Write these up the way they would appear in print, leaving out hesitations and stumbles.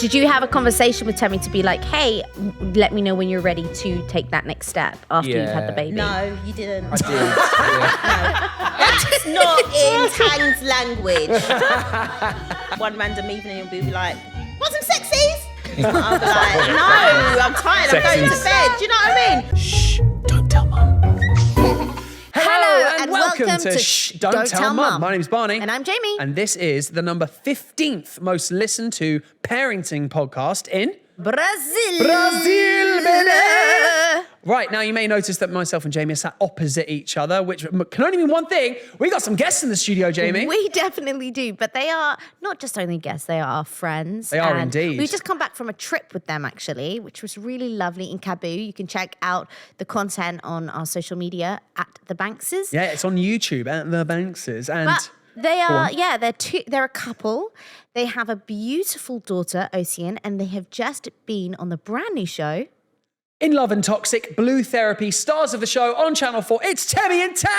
Did you have a conversation with Temi to be like, hey, let me know when you're ready to take that next step after you've had the baby? No, you didn't. I did. No. That's not in Tang's language. One random evening he'll be like, want some sexies? I'll be like, no, I'm tired, I'm going to bed. Do you know what I mean? Shh, don't tell mum. Hello and welcome to Shh, Don't Tell Mum. My name's Barney. And I'm Jamie. And this is the number 15th most listened to parenting podcast in Brazil, baby! Right, now you may notice that myself and Jamie are sat opposite each other, which can only mean one thing. We got some guests in the studio, Jamie. We definitely do, but they are not just only guests, they are our friends. They are and indeed. We've just come back from a trip with them, actually, which was really lovely in Cebu. You can check out the content on our social media at The Bankses. Yeah, it's on YouTube at The Bankses. And But they are, they're a couple. They have a beautiful daughter, Ocean, and they have just been on the brand new show. In Love and Toxic, Blue Therapy, stars of the show on Channel 4, it's Temi and Tang!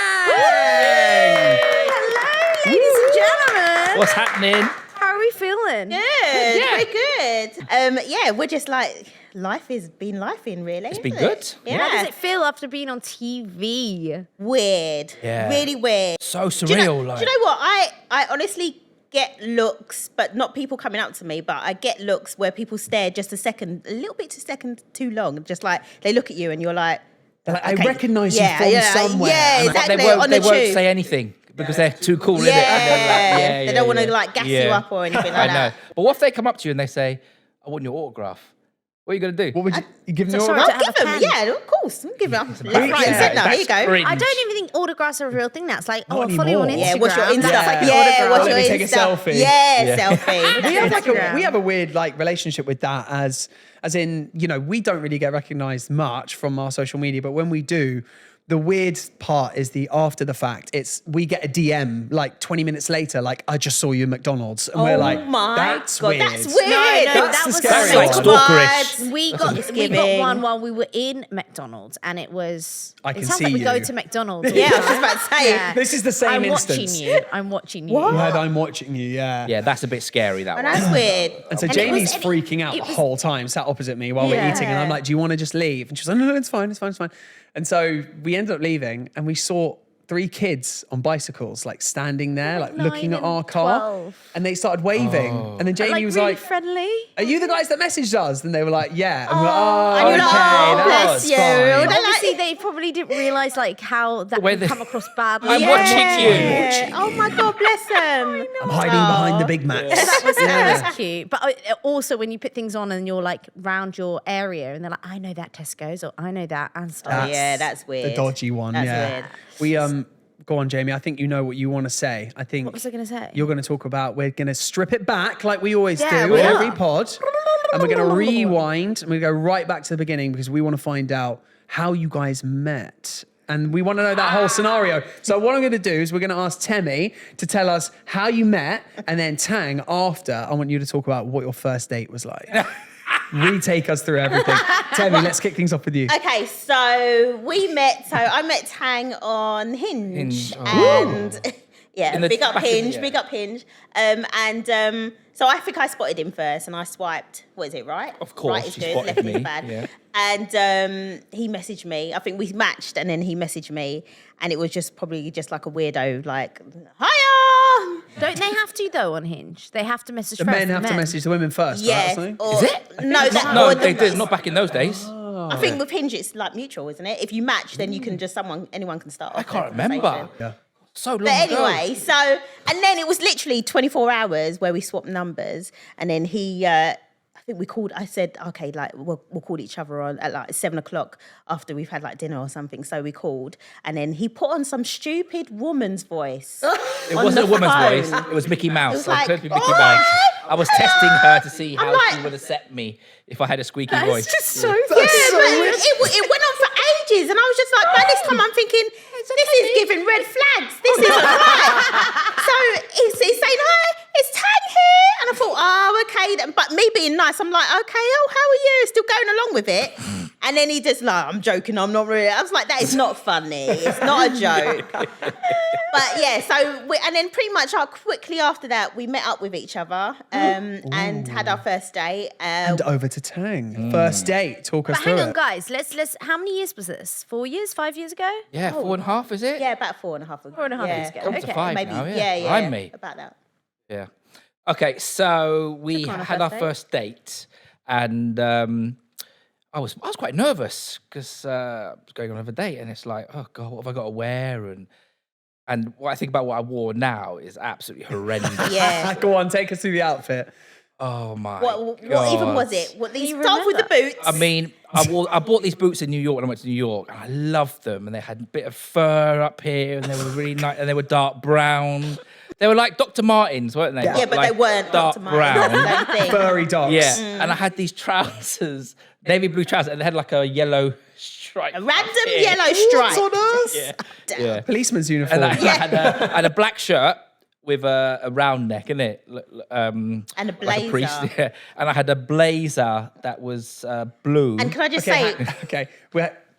Hello, ladies and gentlemen. What's happening? How are we feeling? Good, very good. We're just like, life has been lifing, really. It's been isn't good. it? Yeah. How does it feel after being on TV? Weird. Yeah. Really weird. So surreal. Do you know what? I honestly get looks, but not people coming up to me, but I get looks where people stare just a little bit too long. Just like they look at you and you're like, They're like, okay. I recognise you from somewhere. Yeah, And exactly. They on the won't tube. say anything because they're too cool, Yeah, innit? they don't want to like gas you up or anything like I that. know. But what if they come up to you and they say, I want your autograph? What are you going to do? What would you give them? sorry, Your to I'll have give a them, pen. yeah, of course. I'll give them left, right, and Yeah, centre. Here you that's go. cringe. I don't even think autographs are a real thing now. It's like, Not I'll follow you on anymore. Instagram. Yeah, what's your Insta? That's like an Yeah, autograph. what's your Let me Insta? take a selfie. Yeah, selfie. We have a weird like relationship with that as in, you know, we don't really get recognized much from our social media, but when we do, the weird part is the after the fact. We get a DM like 20 minutes later, like, I just saw you in McDonald's. And we're like, that's God, weird. that's weird. No, That's that the was scary so one. Like cool. stalkerish. We got one while we were in McDonald's, and it was. I can it sounds see like we go you. to McDonald's. Yeah, I was just about to say. Yeah. This is the same I'm instance. watching you. I'm watching you. What? Yeah, I'm watching you, yeah. Yeah, that's a bit scary, that And one. that's weird. And so And it Jamie's was- freaking out it the was- whole time, sat opposite me while we're Yeah. eating. And I'm like, do you want to just leave? And she's like, no, it's fine. And so we ended up leaving and we saw 3 kids on bicycles, like standing there, like 9 looking at and our car. 12. And they started waving. And then Jamie Like, was really like, friendly. are you the guys that messaged us? And they were like, yeah. And we're like, And you're like, okay, bless that's you. fine. They're like- Obviously, they probably didn't realise like how that way would they- come across badly. I'm watching you. Oh my God, bless them. I'm hiding behind the Big Macs. That was cute. But also when you put things on and you're like round your area and they're like, I know that Tesco's or I know that Asda. Yeah, that's weird. The dodgy one, That's yeah. weird. We go on, Jamie. I think you know what you want to say. I think What was I going to say? you're going to talk about, we're going to strip it back like we always Yeah, do we in are. every pod. And we're going to rewind and we go right back to the beginning because we want to find out how you guys met. And we want to know that whole scenario. So what I'm going to do is we're going to ask Temi to tell us how you met, and then Tang, after, I want you to talk about what your first date was like. Retake us through everything. Temi, let's kick things off with you. Okay, so I met Tang on Hinge. Hinge, And yeah, In the big up back of the- Hinge, yeah. big up Hinge. So I think I spotted him first and I swiped, what is it, right? Of course, right is you good, spotted left is me, bad. yeah. And he messaged me. I think we matched and then he messaged me and it was probably like a weirdo, like, hiya! Don't they have to though on Hinge? They have to message The first. men have to message the women first, right? Yeah. or something? Or, No, No, or they did. Not back in those days. I think with Hinge it's like mutual, isn't it? If you match, then you can just anyone can start. I can't remember. Yeah. So long But anyway, and then it was literally 24 hours where we swapped numbers, and then I think we called. I said, okay, like we'll call each other on at like 7:00 after we've had like dinner or something. So we called, and then he put on some stupid woman's voice. It wasn't a woman's voice. phone. It was Mickey Mouse. It was It was like, totally Mickey "Oi!" Mouse. I was testing her to see how like- she would accept me if I had a squeaky It's voice. just so Yeah, but it went on for ages, and I was just like, by this time I'm thinking, this is giving red flags. This isn't right. So he's saying, hi, it's Tang here. And I thought, oh, okay. But me being nice, I'm like, okay, how are you? Still going along with it. And then he just like, I'm joking, I'm not really. I was like, that is not funny. It's not a joke. But yeah, and then pretty much quickly after that, we met up with each other and had our first date. And over to Tang. First date. Talk us But through hang on, it. guys. Let's. How many years was this? 4 years? 5 years ago? Yeah, 4.5, is it? Yeah, about 4.5 ago. 4.5 years ago. Come to Okay. 5 Maybe, now, yeah. yeah. Behind me. About that. Yeah. Okay, so we kind of had first our date? first date, and I was quite nervous because I was going on another date, and it's like, oh god, what have I got to wear? And what I think about what I wore now is absolutely horrendous. Yeah. Go on, take us through the outfit. Oh my What even God. was it? What these you start with the boots? I mean, I bought these boots in New York when I went to New York, and I loved them. And they had a bit of fur up here, and they were really nice, and they were dark brown. They were like Dr. Martens, weren't they? yeah, but like they weren't dark Dr. Martens. brown. Same thing. Furry dogs. Yeah, and I had these trousers, navy blue trousers, and they had like a yellow stripe. A random up here. yellow stripe. What on earth? Yeah, Damn. yeah. Policeman's uniform. And I had a black shirt with a round neck, innit? And a Like blazer. a priest, yeah. And I had a blazer that was blue. And can I just Okay, say, okay.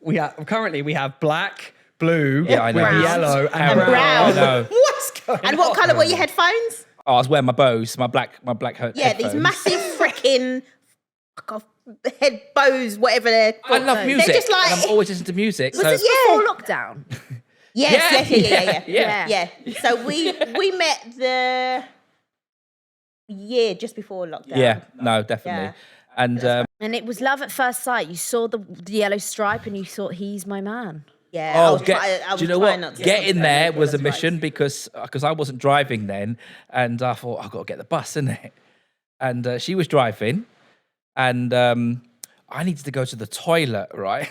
We have currently we have black, blue, Yeah, I know. with Brown. yellow and And brown. brown. I know. What's going and on? what colour were your headphones? Oh, I was wearing my bows, my black Yeah, these massive freaking head bows, whatever they're I called. love music. They're just like, and I'm always listening to music. Was So this Yeah. before lockdown? yes, yeah. So we met the year just before lockdown. yeah, no, definitely. Yeah. And And it was love at first sight. You saw the yellow stripe and you thought, he's my man. Yeah. I oh, was trying do you know trying what? not to Getting there was a That's mission right. because I wasn't driving then, and I thought I've got to get the bus, innit? And she was driving, and I needed to go to the toilet, right?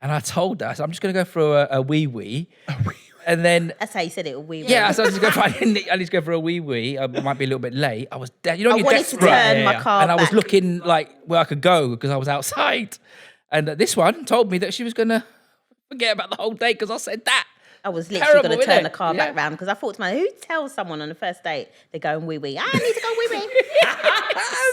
And I told her, so I'm just going to go for a wee wee, and then. That's how you said it. Yeah, so I was just I need to go for a wee wee. I might be a little bit late. I was dead. You know, I you're wanted to desperate. turn my car And I was back. looking like where I could go because I was outside. And this one told me that she was going to forget about the whole day because I said that. I was literally Terrible, going to turn innit? the car Yeah. back round because I thought to myself, who tells someone on the first date they're going wee wee? I need to go wee wee.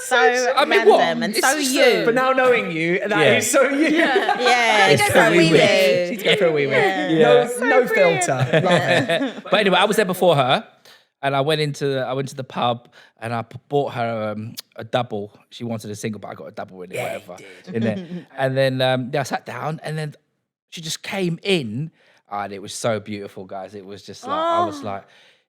So I mean, random, what? and It's so just you. But now knowing you, that is Yeah. so you. Yeah, Go so for a wee you. wee. She'd go for a wee wee. Yeah. No filter. Love it. But anyway, I was there before her. And I went into the pub and I bought her a double. She wanted a single, but I got a double in it, whatever. In it. And then I sat down and then she just came in and it was so beautiful, guys. It was just like, I was like,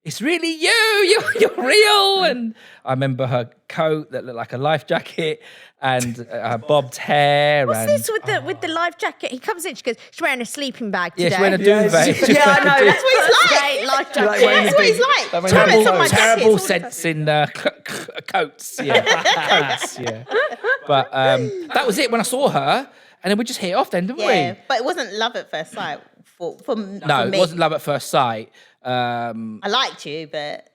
it's really you, you're real. And I remember her coat that looked like a life jacket and her bobbed hair. What's and, this with the life jacket? He comes in, she goes, she's wearing a sleeping bag today. Yeah, she's wearing a Yeah, duvet. she's- Yeah, I know. That's what he's like. Great life Like jacket. wearing That's the what he's big- like. like wearing Comments the on my jacket. Terrible jackets. sense in coats. Yeah, coats. Yeah. But that was it when I saw her, and then we just hit it off then, didn't Yeah, we? but it wasn't love at first sight for No, for it me. wasn't love at first sight. I liked you, but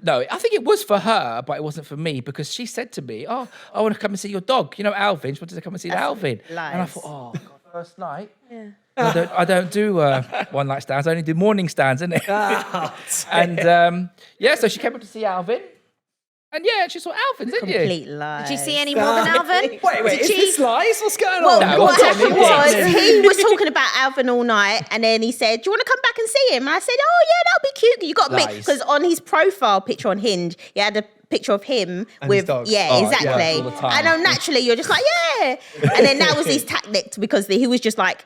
No, I think it was for her, but it wasn't for me because she said to me, "Oh, I want to come and see your dog. You know, Alvin. She wanted to come and see Alvin." And I lies. thought, "Oh, God, first night." Yeah. I don't do one night stands. I only do morning stands, innit? And so she came up to see Alvin, and she saw Alvin, didn't you? complete lie. Did you see any more than Alvin? Wait, Did is she? this lies? What's going Well, on? No, what what's happened happening? was he was talking about Alvin all night, and then he said, "Do you want to come back and see him?" And I said, "Oh yeah, that'll be cute. You got me Lies. because on his profile picture on Hinge, he had a picture of him And with his dog. yeah, Oh, exactly. yeah, all the time. I know naturally you're just like yeah, and then that was his tactic because he was just like.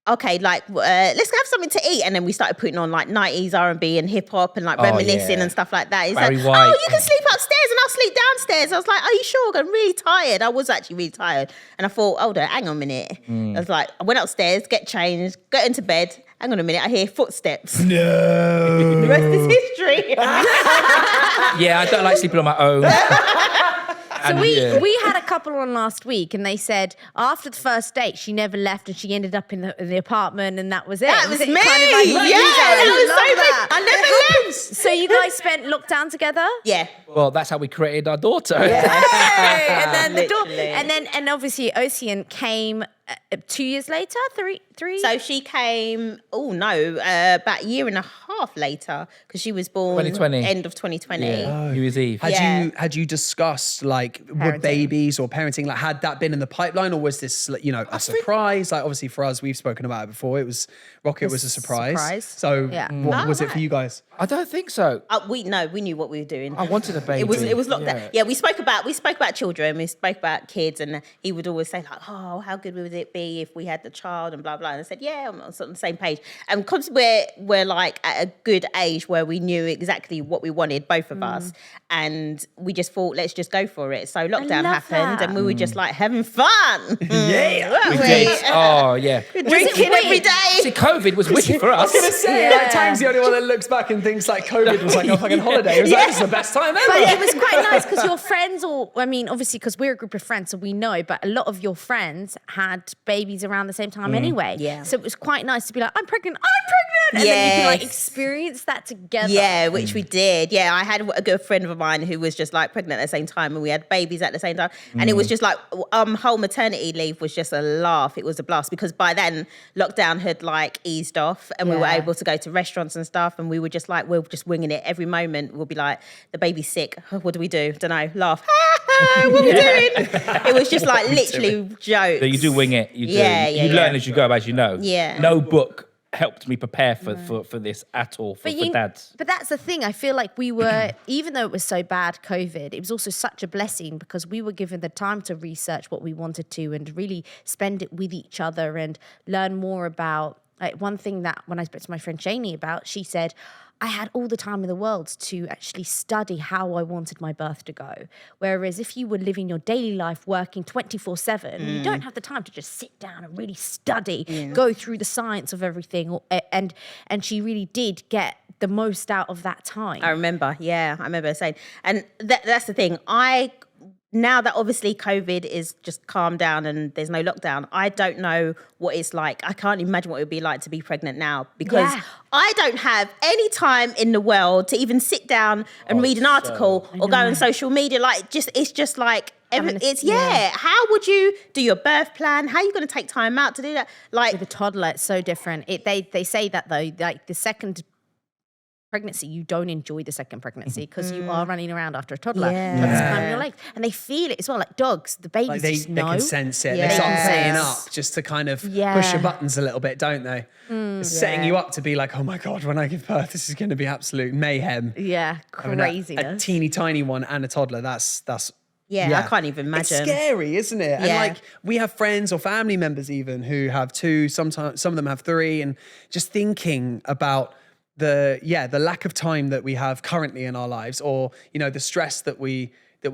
Okay, like let's have something to eat, and then we started putting on like 90s R&B and hip hop and like reminiscing yeah. and stuff like that. He's Barry like, White. "Oh, you can sleep upstairs, and I'll sleep downstairs." I was like, "Are you sure? I'm really tired." I was actually really tired, and I thought, "Hold on, hang on a minute." I was like, I went upstairs, get changed, got into bed. Hang on a minute, I hear footsteps. The No. rest is history. Yeah, I don't like sleeping on my own. So we had a couple on last week, and they said after the first date, she never left, and she ended up in the apartment, and that was it. That was it me. kind of like you Yeah, guys? that was Love so that. good. I never left. So you guys spent lockdown together? Yeah. Well, that's how we created our daughter. Hey! And then the door, Literally. and obviously Ocean came 2 years later, three. So she came, about a year and a half later, because she was born 2020. end of 2020. New Year's Eve. Had you discussed like would Parenting. babies or parenting, like had that been in the pipeline, or was this a surprise? Like obviously for us, we've spoken about it before. It was Rocket was a surprise. So what was it for you guys? I don't think so. We knew what we were doing. I wanted a baby. It was lockdown. Yeah, we spoke about children. We spoke about kids, and he would always say like, "Oh, how good would it be if we had the child?" and blah blah. And I said, "Yeah, I'm on the same page." And because we're like at a good age where we knew exactly what we wanted, both of us, and we just thought, let's just go for it. So lockdown love happened, that. and we were just like having fun. Yeah, We did. Oh, yeah. Drinking every day. See, COVID was wicked for I was us. gonna say, like Tang's the only one that looks back and thinks like COVID was like a fucking holiday. It was like, this is the best time ever. But it was quite nice because your friends, obviously, because we're a group of friends, so we know, but a lot of your friends had babies around the same time anyway. Yeah. So it was quite nice to be like, I'm pregnant. And then you can like experience that together. Yeah, which we did. Yeah, I had a good friend of mine who was just like pregnant at the same time, and we had babies at the same time. And it was just like whole maternity leave was just a laugh. It was a blast because by then lockdown had like eased off, and we were able to go to restaurants and stuff. And we were just like, we're just winging it every moment. We'll be like, the baby's sick. What do we do? Don't know. Laugh. What are we doing? It was just like literally jokes. So you do wing it. You do. You learn as you go, as you know. Yeah. No book helped me prepare for this at all for dads. But that's the thing. I feel like we were, even though it was so bad, COVID, it was also such a blessing because we were given the time to research what we wanted to and really spend it with each other and learn more about. Like one thing that when I spoke to my friend Janie about, she said, I had all the time in the world to actually study how I wanted my birth to go. Whereas if you were living your daily life working 24/7, you don't have the time to just sit down and really study, go through the science of everything. And she really did get the most out of that time. I remember her saying, and that's the thing. Now that obviously COVID is just calmed down and there's no lockdown, I don't know what it's like. I can't imagine what it would be like to be pregnant now because I don't have any time in the world to even sit down and read an article or go on social media. It's just like, how would you do your birth plan? How are you going to take time out to do that? Like with a toddler, it's so different. They say that though, like the second pregnancy, you don't enjoy the second pregnancy because you are running around after a toddler. Toddler's climbing your legs. And they feel it as well, like dogs, the babies Like just know. they can sense it. Yeah. They start playing Yes. up just to kind of push your buttons a little bit, don't they? It's setting you up to be like, oh my God, when I give birth, this is going to be absolute mayhem. Yeah, Having craziness. a teeny tiny one and a toddler, that's I can't even imagine. It's scary, isn't it? And Yeah. like we have friends or family members even who have two, sometimes some of them have three, and just thinking about the lack of time that we have currently in our lives, or the stress that we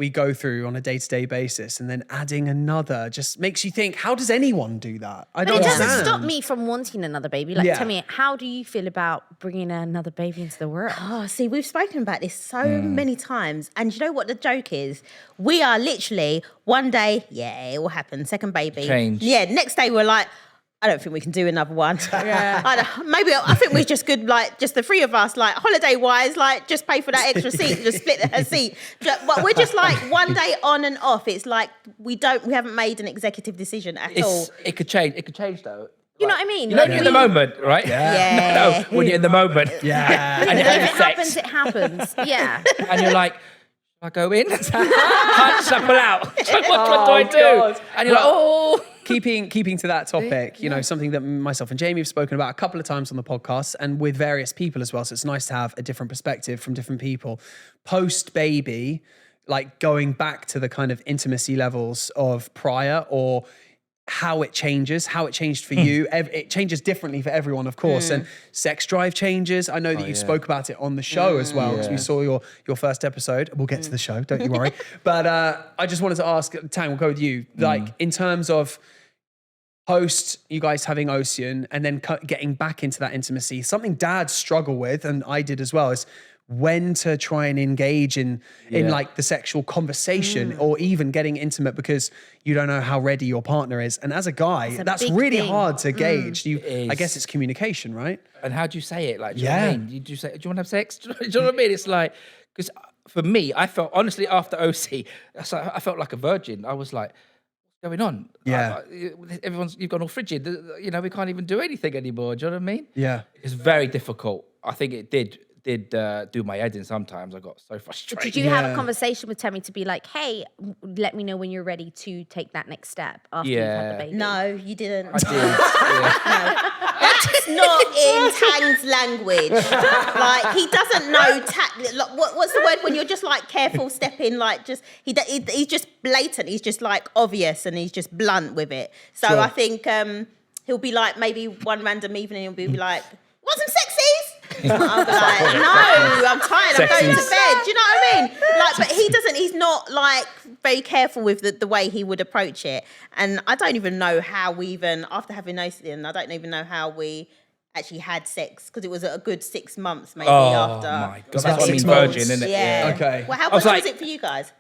go through on a day-to-day basis, and then adding another just makes you think, how does anyone do that? I But don't it doesn't understand. stop me from wanting another baby. Like, tell me, how do you feel about bringing another baby into the world? Oh, see, we've spoken about this so many times. And you know what the joke is? We are literally one day, it will happen, second baby. Change. Yeah, next day we're like, I don't think we can do another one. I think we're just good, like just the three of us, like holiday wise, like just pay for that extra seat and just split her seat. But we're just like one day on and off. It's like we haven't made an executive decision at all. It could change. It could change though. You know what I mean? You know, when you're in the moment, right? Yeah. No, when you're in the moment. Yeah. And you're If having it happens, sex. it happens. Yeah. And you're like, I go in? Shall I pull out? What do I do? God. And you're like, oh. Keeping to that topic, something that myself and Jamie have spoken about a couple of times on the podcast and with various people as well. So it's nice to have a different perspective from different people. Post-baby, like going back to the kind of intimacy levels of prior, or how it changed for you. It changes differently for everyone, of course. And sex drive changes. I know that you spoke about it on the show as well, because we saw your first episode. We'll get to the show, don't you worry. But I just wanted to ask, Tang, we'll go with you. Like in terms of post you guys having Ocean and then getting back into that intimacy, something dads struggle with, and I did as well, is when to try and engage in like the sexual conversation or even getting intimate, because you don't know how ready your partner is. And as a guy, that's really hard to gauge. I guess it's communication, right? And how do you say it? Like, do you know what I mean? You do say, do you want to have sex? Do you know what I mean? It's like, because for me, I felt, honestly, after OC, I felt like a virgin. I was like, going on? Yeah. You've gone all frigid. You know, we can't even do anything anymore. Do you know what I mean? Yeah. It's very difficult. I think it did do my head in sometimes. I got so frustrated. Did you have a conversation with Temi to be like, hey, let me know when you're ready to take that next step after you've had the baby? No, you didn't. I did. Yeah. That's not in Tang's language. Like, he doesn't know like, what's the word when you're just like careful stepping, like just he's just blatant. He's just like obvious and he's just blunt with it. So Sure. I think he'll be like, maybe one random evening he'll be like, want some sexies? I'll be like, no, I'm tired. I'm going to bed. Do you know what I mean? Like, but he doesn't. He's not like very careful with the way he would approach it. And I don't even know how we even, after having Ocean, I don't even know how we actually had sex, because it was a good 6 months maybe after. Oh my God, About that's what I 6 mean, months. virgin, isn't it? Yeah. Okay. Well, how I was much like- was it for you guys?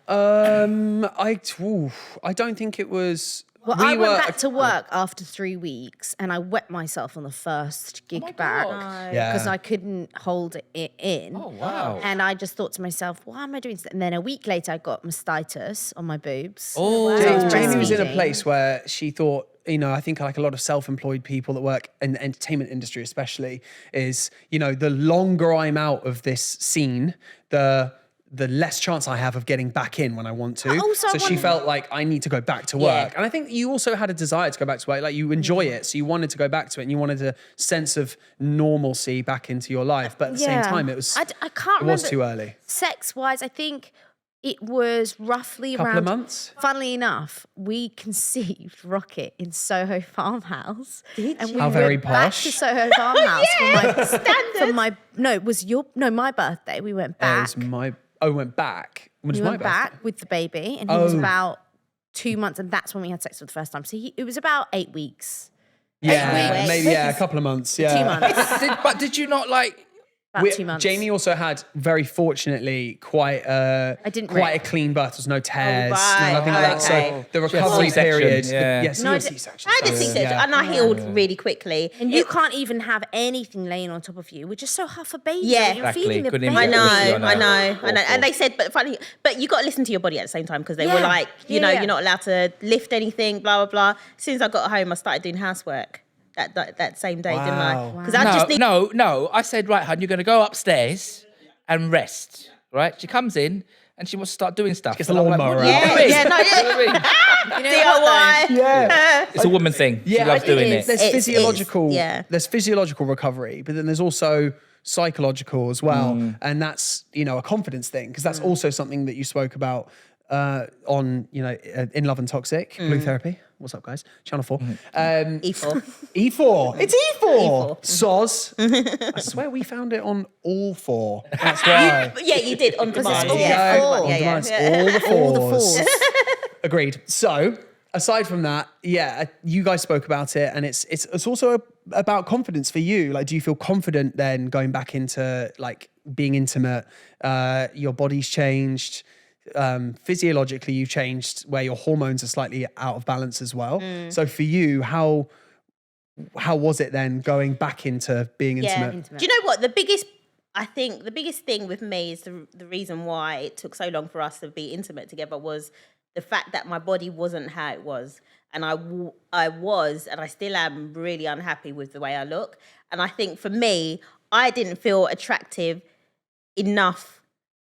I don't think it was. Well, I went back to work after 3 weeks and I wet myself on the first gig back Yeah. because I couldn't hold it in. Oh, wow. And I just thought to myself, why am I doing this? And then a week later, I got mastitis on my boobs. Oh, So I was Jamie was in a breastfeeding. place where she thought, you know, I think like a lot of self-employed people that work in the entertainment industry especially is, you know, the longer I'm out of this scene, the less chance I have of getting back in when I want to. Also, so she felt like I need to go back to work. And I think you also had a desire to go back to work. Like you enjoy it. So you wanted to go back to it and you wanted a sense of normalcy back into your life. But at the same time, it was, I can't it was remember. too early. Sex-wise, I think it was roughly Couple around... of months? Funnily enough, we conceived Rocket in Soho Farmhouse. And we How very went back posh. to Soho Farmhouse for my birthday. We went back. Went back. When was We my went birthday? back with the baby, and he was about 2 months, and that's when we had sex for the first time. So it was about 8 weeks. Yeah, weeks. maybe a couple of months. Yeah. 2 months. But did you not like? About 2 months. Jamie also had, very fortunately, quite a didn't quite rip. a clean birth. There was no tears, right. nothing like that. Okay. So the She had recovery C-section, period, yeah. yes, No, I no, did- C-section. I did C-section, Yeah. and I healed really quickly. And you can't even have anything laying on top of you, which is so hard for baby. Yeah. You're Exactly. feeding the Couldn't baby. even I Really? know. Awful. And they said, but funny, but you got to listen to your body at the same time, because they were Yeah. like, you know, Yeah. you're not allowed to lift anything, blah, blah, blah. As soon as I got home, I started doing housework that same day, didn't I? Wow. Because I just need No. I said, right, hun, you're going to go upstairs and rest. Right? She comes in and she wants to start doing stuff. Gets the And I'm like, lawnmower what are you out. doing? Yeah, no, You know what I mean? You know what, though? DIY. Yeah. It's a woman thing. She Yeah, loves I think doing it is. it. There's It's- physiological, yeah. there's physiological recovery, but then there's also psychological as well, and that's, you know, a confidence thing, because that's also something that you spoke about on, you know, In Love and Toxic, Blue Therapy. What's up, guys? Channel 4. E4. E4. It's E4. E4. Soz. I swear we found it on all 4. That's why. Yeah, you did on demand. all Yeah, four. on demand. On Yeah, demand, yeah. all the All fours. the fours. Agreed. So, aside from that, yeah, you guys spoke about it, and it's also about confidence for you. Like, do you feel confident then going back into like being intimate? Your body's changed. Physiologically, you've changed where your hormones are slightly out of balance as well. So for you, how was it then going back into being intimate? Do you know what? I think the biggest thing with me is the reason why it took so long for us to be intimate together was the fact that my body wasn't how it was. And I was, and I still am, really unhappy with the way I look. And I think for me, I didn't feel attractive enough.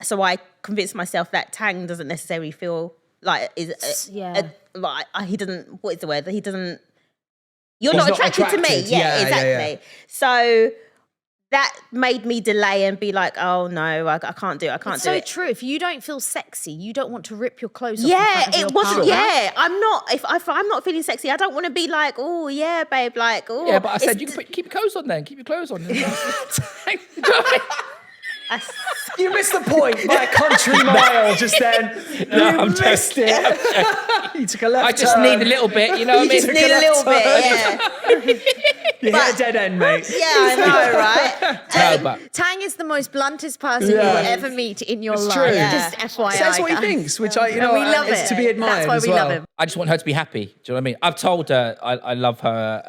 So I convinced myself that Tang doesn't necessarily feel like he doesn't. What is the word? He doesn't. You're He's not not attracted to me. attracted. Yeah, Yeah, exactly. yeah, yeah. So that made me delay and be like, oh no, I can't do it. I can't It's do so it. true. If you don't feel sexy, you don't want to rip your clothes off. in Yeah, front of it your wasn't. partner. Yeah, I'm not. If I'm not feeling sexy, I don't want to be like, oh yeah, babe, like, oh. Yeah, but I said It's- you can keep your clothes on then. Keep your clothes on. You missed the point by a country mile just then. I'm You missed it. You took a left I just turn. need a little bit, you know what I just mean? need a little bit. Yeah, You hit a dead end, mate. yeah, I know, right? No, but Tang is the most bluntest person Yeah. you will ever meat in your life. true. Yeah. Just FYI. Says what he guys. thinks, which I, you know, we love it's it. to be admired That's why as we well. love him. I just want her to be happy. Do you know what I mean? I've told her I love her.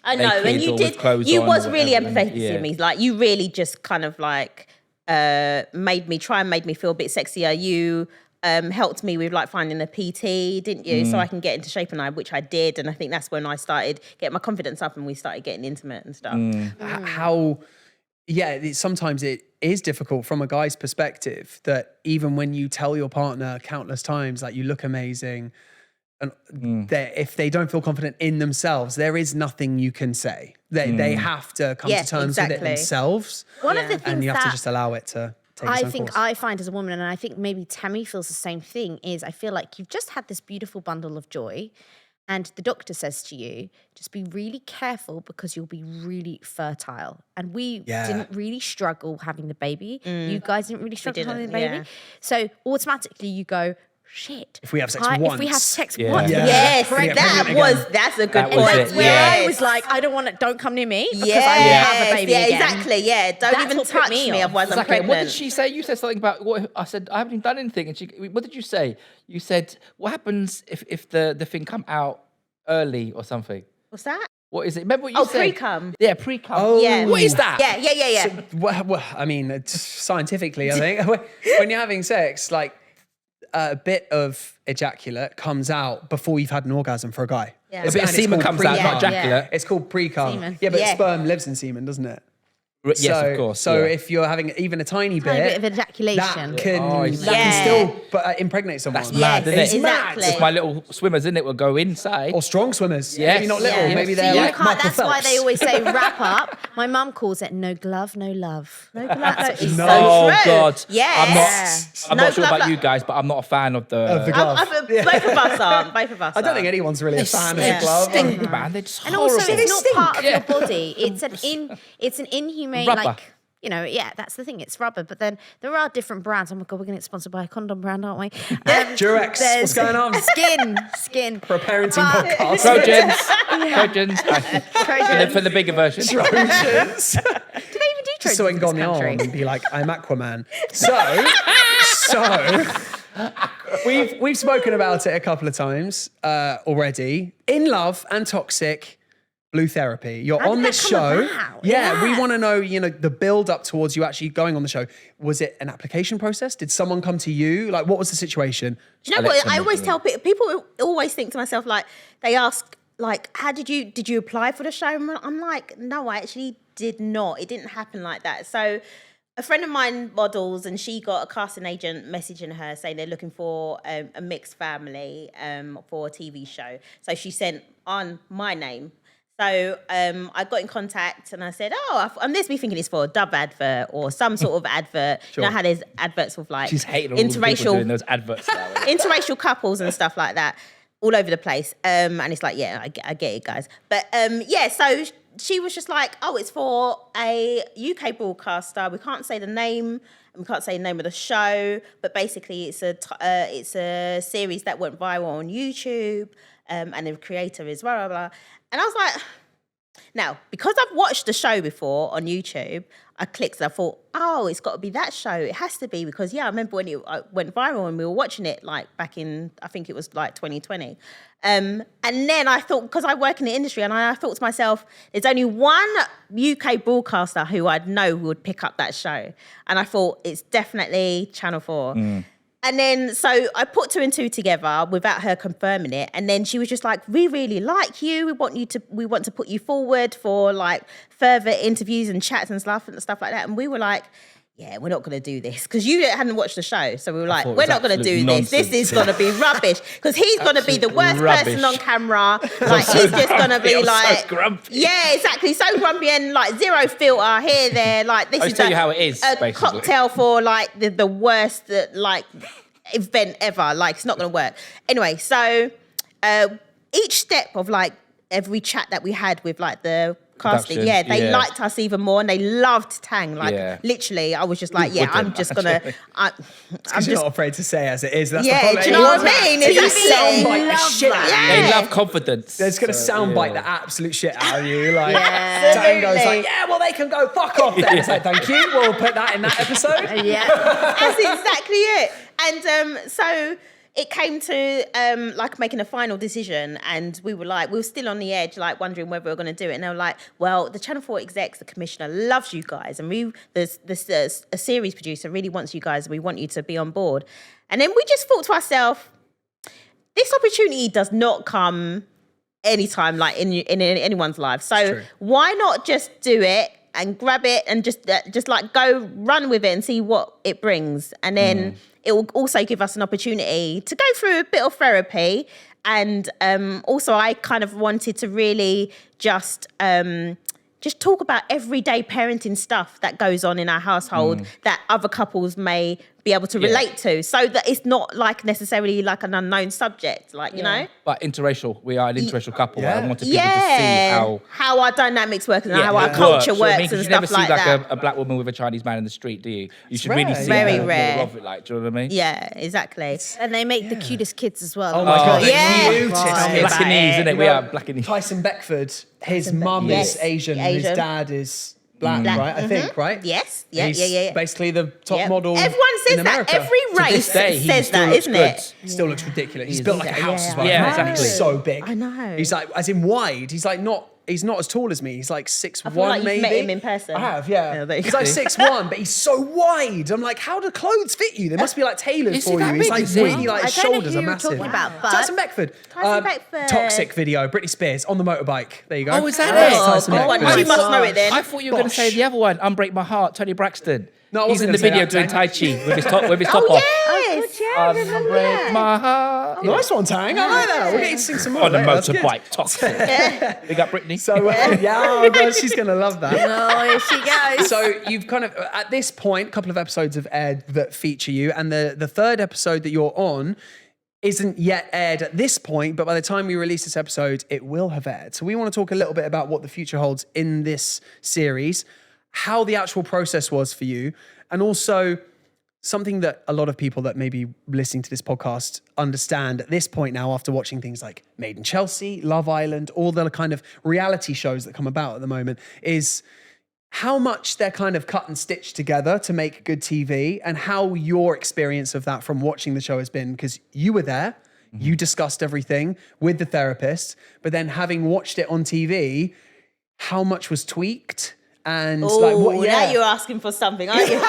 I know, and naked you or with did. clothes You on was or really whatever. empathetic Yeah. to me. Like you really just kind of like made me feel a bit sexier. You helped me with like finding a PT, didn't you? So I can get into shape, which I did. And I think that's when I started getting my confidence up and we started getting intimate and stuff. Sometimes it is difficult from a guy's perspective that even when you tell your partner countless times like you look amazing, and if they don't feel confident in themselves, there is nothing you can say. They have to come to terms with it themselves. One of the things and you have to that just allow it to take its I own think course. I find as a woman, and I think maybe Temi feels the same thing, is I feel like you've just had this beautiful bundle of joy and the doctor says to you, just be really careful because you'll be really fertile. And we didn't really struggle having the baby. You guys didn't really struggle having the baby. So automatically you go, shit. If we have sex once. If we have sex once. Yes, that's a good point. Where I was like, don't come near me because I will have a baby again. Exactly. Yeah, don't even touch me, otherwise I'm pregnant. What did she say? You said something about what I said. I haven't even done anything, and what did you say? You said, what happens if the thing come out early or something? What's that? What is it? Remember what you said? Pre-cum. Yeah, pre-cum. Oh. Yeah. What is that? Yeah. So, well, I mean, it's scientifically, I think, when you're having sex, like a bit of ejaculate comes out before you've had an orgasm for a guy. Yeah. A bit of semen comes out, not ejaculate. It's called pre-cum. Semen. Yeah, but sperm lives in semen, doesn't it? Yes, of course. So if you're having even a tiny bit of ejaculation. that can still impregnate someone. That's mad, isn't it? Exactly. It's my little swimmers, isn't it, will go inside. Or strong swimmers. Yes. Maybe not little. Yeah. Maybe So they're you like can't, Michael that's Phelps. why they always say wrap up. My mum calls it no glove, no love. No glove, That is No. so Oh true. God! Yes. I'm No not sure glove, about like- you guys, but I'm not a fan of the. glove. Both of us aren't. Both of us I don't think anyone's really a fan of They the glove. stink, man. They're just And horrible. also, it's not stink. part of your body. It's an inhumane, Rubber. like, that's the thing. It's rubber. But then there are different brands. Oh my God, we're going to get sponsored by a condom brand, aren't we? Durex. there's What's going on? Skin. For a parenting But- podcast. Trojans. Trojans. For the bigger version. Trojans. Do they even do Trojans So I in can go on this the country? arm and be like, I'm Aquaman. We've spoken about it a couple of times already. In Love and Toxic, Blue Therapy. You're How on did this that show. come about? Yeah, we Yeah. want to know, the build up towards you actually going on the show. Was it an application process? Did someone come to you? Like, what was the situation? Do you know what? I always tell people always think to myself, like, they ask, like, how did you apply for the show? I'm like, no, I actually did not. It didn't happen like that. So a friend of mine models and she got a casting agent messaging her saying they're looking for a mixed family for a TV show. So she sent on my name. So I got in contact and I said, and this me thinking it's for a dub advert or some sort of advert. Sure. You know how there's adverts with like She's hating all the people doing those adverts now. interracial couples and stuff like that all over the place. And it's like, I get it, guys. But so she was just like, it's for a UK broadcaster. We can't say the name. We can't say the name of the show. But basically, it's a series that went viral on YouTube. And the creator is blah, blah, blah. And I was like, now, because I've watched the show before on YouTube, I clicked and I thought, it's got to be that show. It has to be because, I remember when it went viral and we were watching it like back in, I think it was like 2020. And then I thought, because I work in the industry, and I thought to myself, there's only one UK broadcaster who I'd know who would pick up that show. And I thought, it's definitely Channel 4. And then, so I put two and two together without her confirming it. And then she was just like, we really like you. We want to put you forward for like further interviews and chats and stuff like that. And we were like, we're not going to do this. Because you hadn't watched the show. So we were like, we're not going to do this. This is going to be rubbish. Because he's going to be the worst person on camera. Like, he's just going to be like... So grumpy. Yeah, exactly. So grumpy and like zero filter here, there. Like, this I'll is tell you how it is, a basically. cocktail for like the worst like event ever. Like, it's not going to work. Anyway, so each step of like every chat that we had with like the casting, Production, they liked us even more and they loved Tang. Like, literally, I was just like, I'm just going to... I'm Because you're not afraid to say as it is. That's the Yeah, problem. do you know what I mean? It's going to Exactly. soundbite the shit out of you. They love confidence. It's going to soundbite the absolute shit out of you. Like, Yeah. Tang goes Absolutely. like, well, they can go fuck off then. It's like, thank you. We'll put that in that episode. Yeah. That's exactly it. And so it came to like making a final decision, and we were still on the edge, like wondering whether we were going to do it. And they were like, well, the Channel 4 execs, the commissioner loves you guys, and a series producer really wants you guys, and we want you to be on board. And then we just thought to ourselves, this opportunity does not come anytime, like in anyone's life. So why not just do it and grab it and just like go run with it and see what it brings. And then it will also give us an opportunity to go through a bit of therapy. And also I kind of wanted to really just talk about everyday parenting stuff that goes on in our household that other couples may be able to relate to, so that it's not like necessarily like an unknown subject, like, you know. But interracial, we are an interracial couple. I wanted people to see how our dynamics work and how our culture works and stuff like that. You never see like a black woman with a Chinese man in the street, do you? You should really see very more rare. of it, like, do you know what I mean? Yeah, exactly. And they make the cutest kids as well. Oh my God, yeah. the cutest. Blackanese, isn't it? We are Blackanese. Tyson Beckford, his mum is Asian, and his dad is black, right? I think, right? Yes. He's basically the top model. Everyone says in that. America. Every race day, he says still that, looks isn't good. it? He still looks ridiculous. He's built like a house as well. Yeah, He's exactly. so big. I know. He's like, as in wide. He's like not. He's not as tall as me. He's like 6'1", like you've maybe. met him in person. I have, yeah. there you He's go. like 6'1", but he's so wide. I'm like, how do clothes fit you? They must be like tailors Is he for that you. He's big, like is he? really like I his don't know shoulders who are you're massive. talking about, but- Tyson Beckford. Beckford. Toxic video. Britney Spears on the motorbike. There you go. Oh, is that That's it? Tyson Good one. Beckford. You must know it then. I thought you were going to say Bosh. the other one, Unbreak My Heart, Tony Braxton. No, I he's wasn't in the gonna say video that, doing Tang. Tai Chi with his top off. Yes. Unbreak My Heart. Nice one, Tang. I like that. We'll get you to sing some more. On a later. That's good. motorbike, toxic. Big up Britney. So, oh God, she's going to love that. Oh, here she goes. So you've kind of, at this point, a couple of episodes have aired that feature you, and the third episode that you're on isn't yet aired at this point, but by the time we release this episode, it will have aired. So we want to talk a little bit about what the future holds in this series, how the actual process was for you, and also something that a lot of people that may be listening to this podcast understand at this point now, after watching things like Made in Chelsea, Love Island, all the kind of reality shows that come about at the moment, is how much they're kind of cut and stitched together to make good TV, and how your experience of that from watching the show has been, because you were there, you discussed everything with the therapist, but then having watched it on TV, how much was tweaked? And like what? Now you're asking for something, aren't you?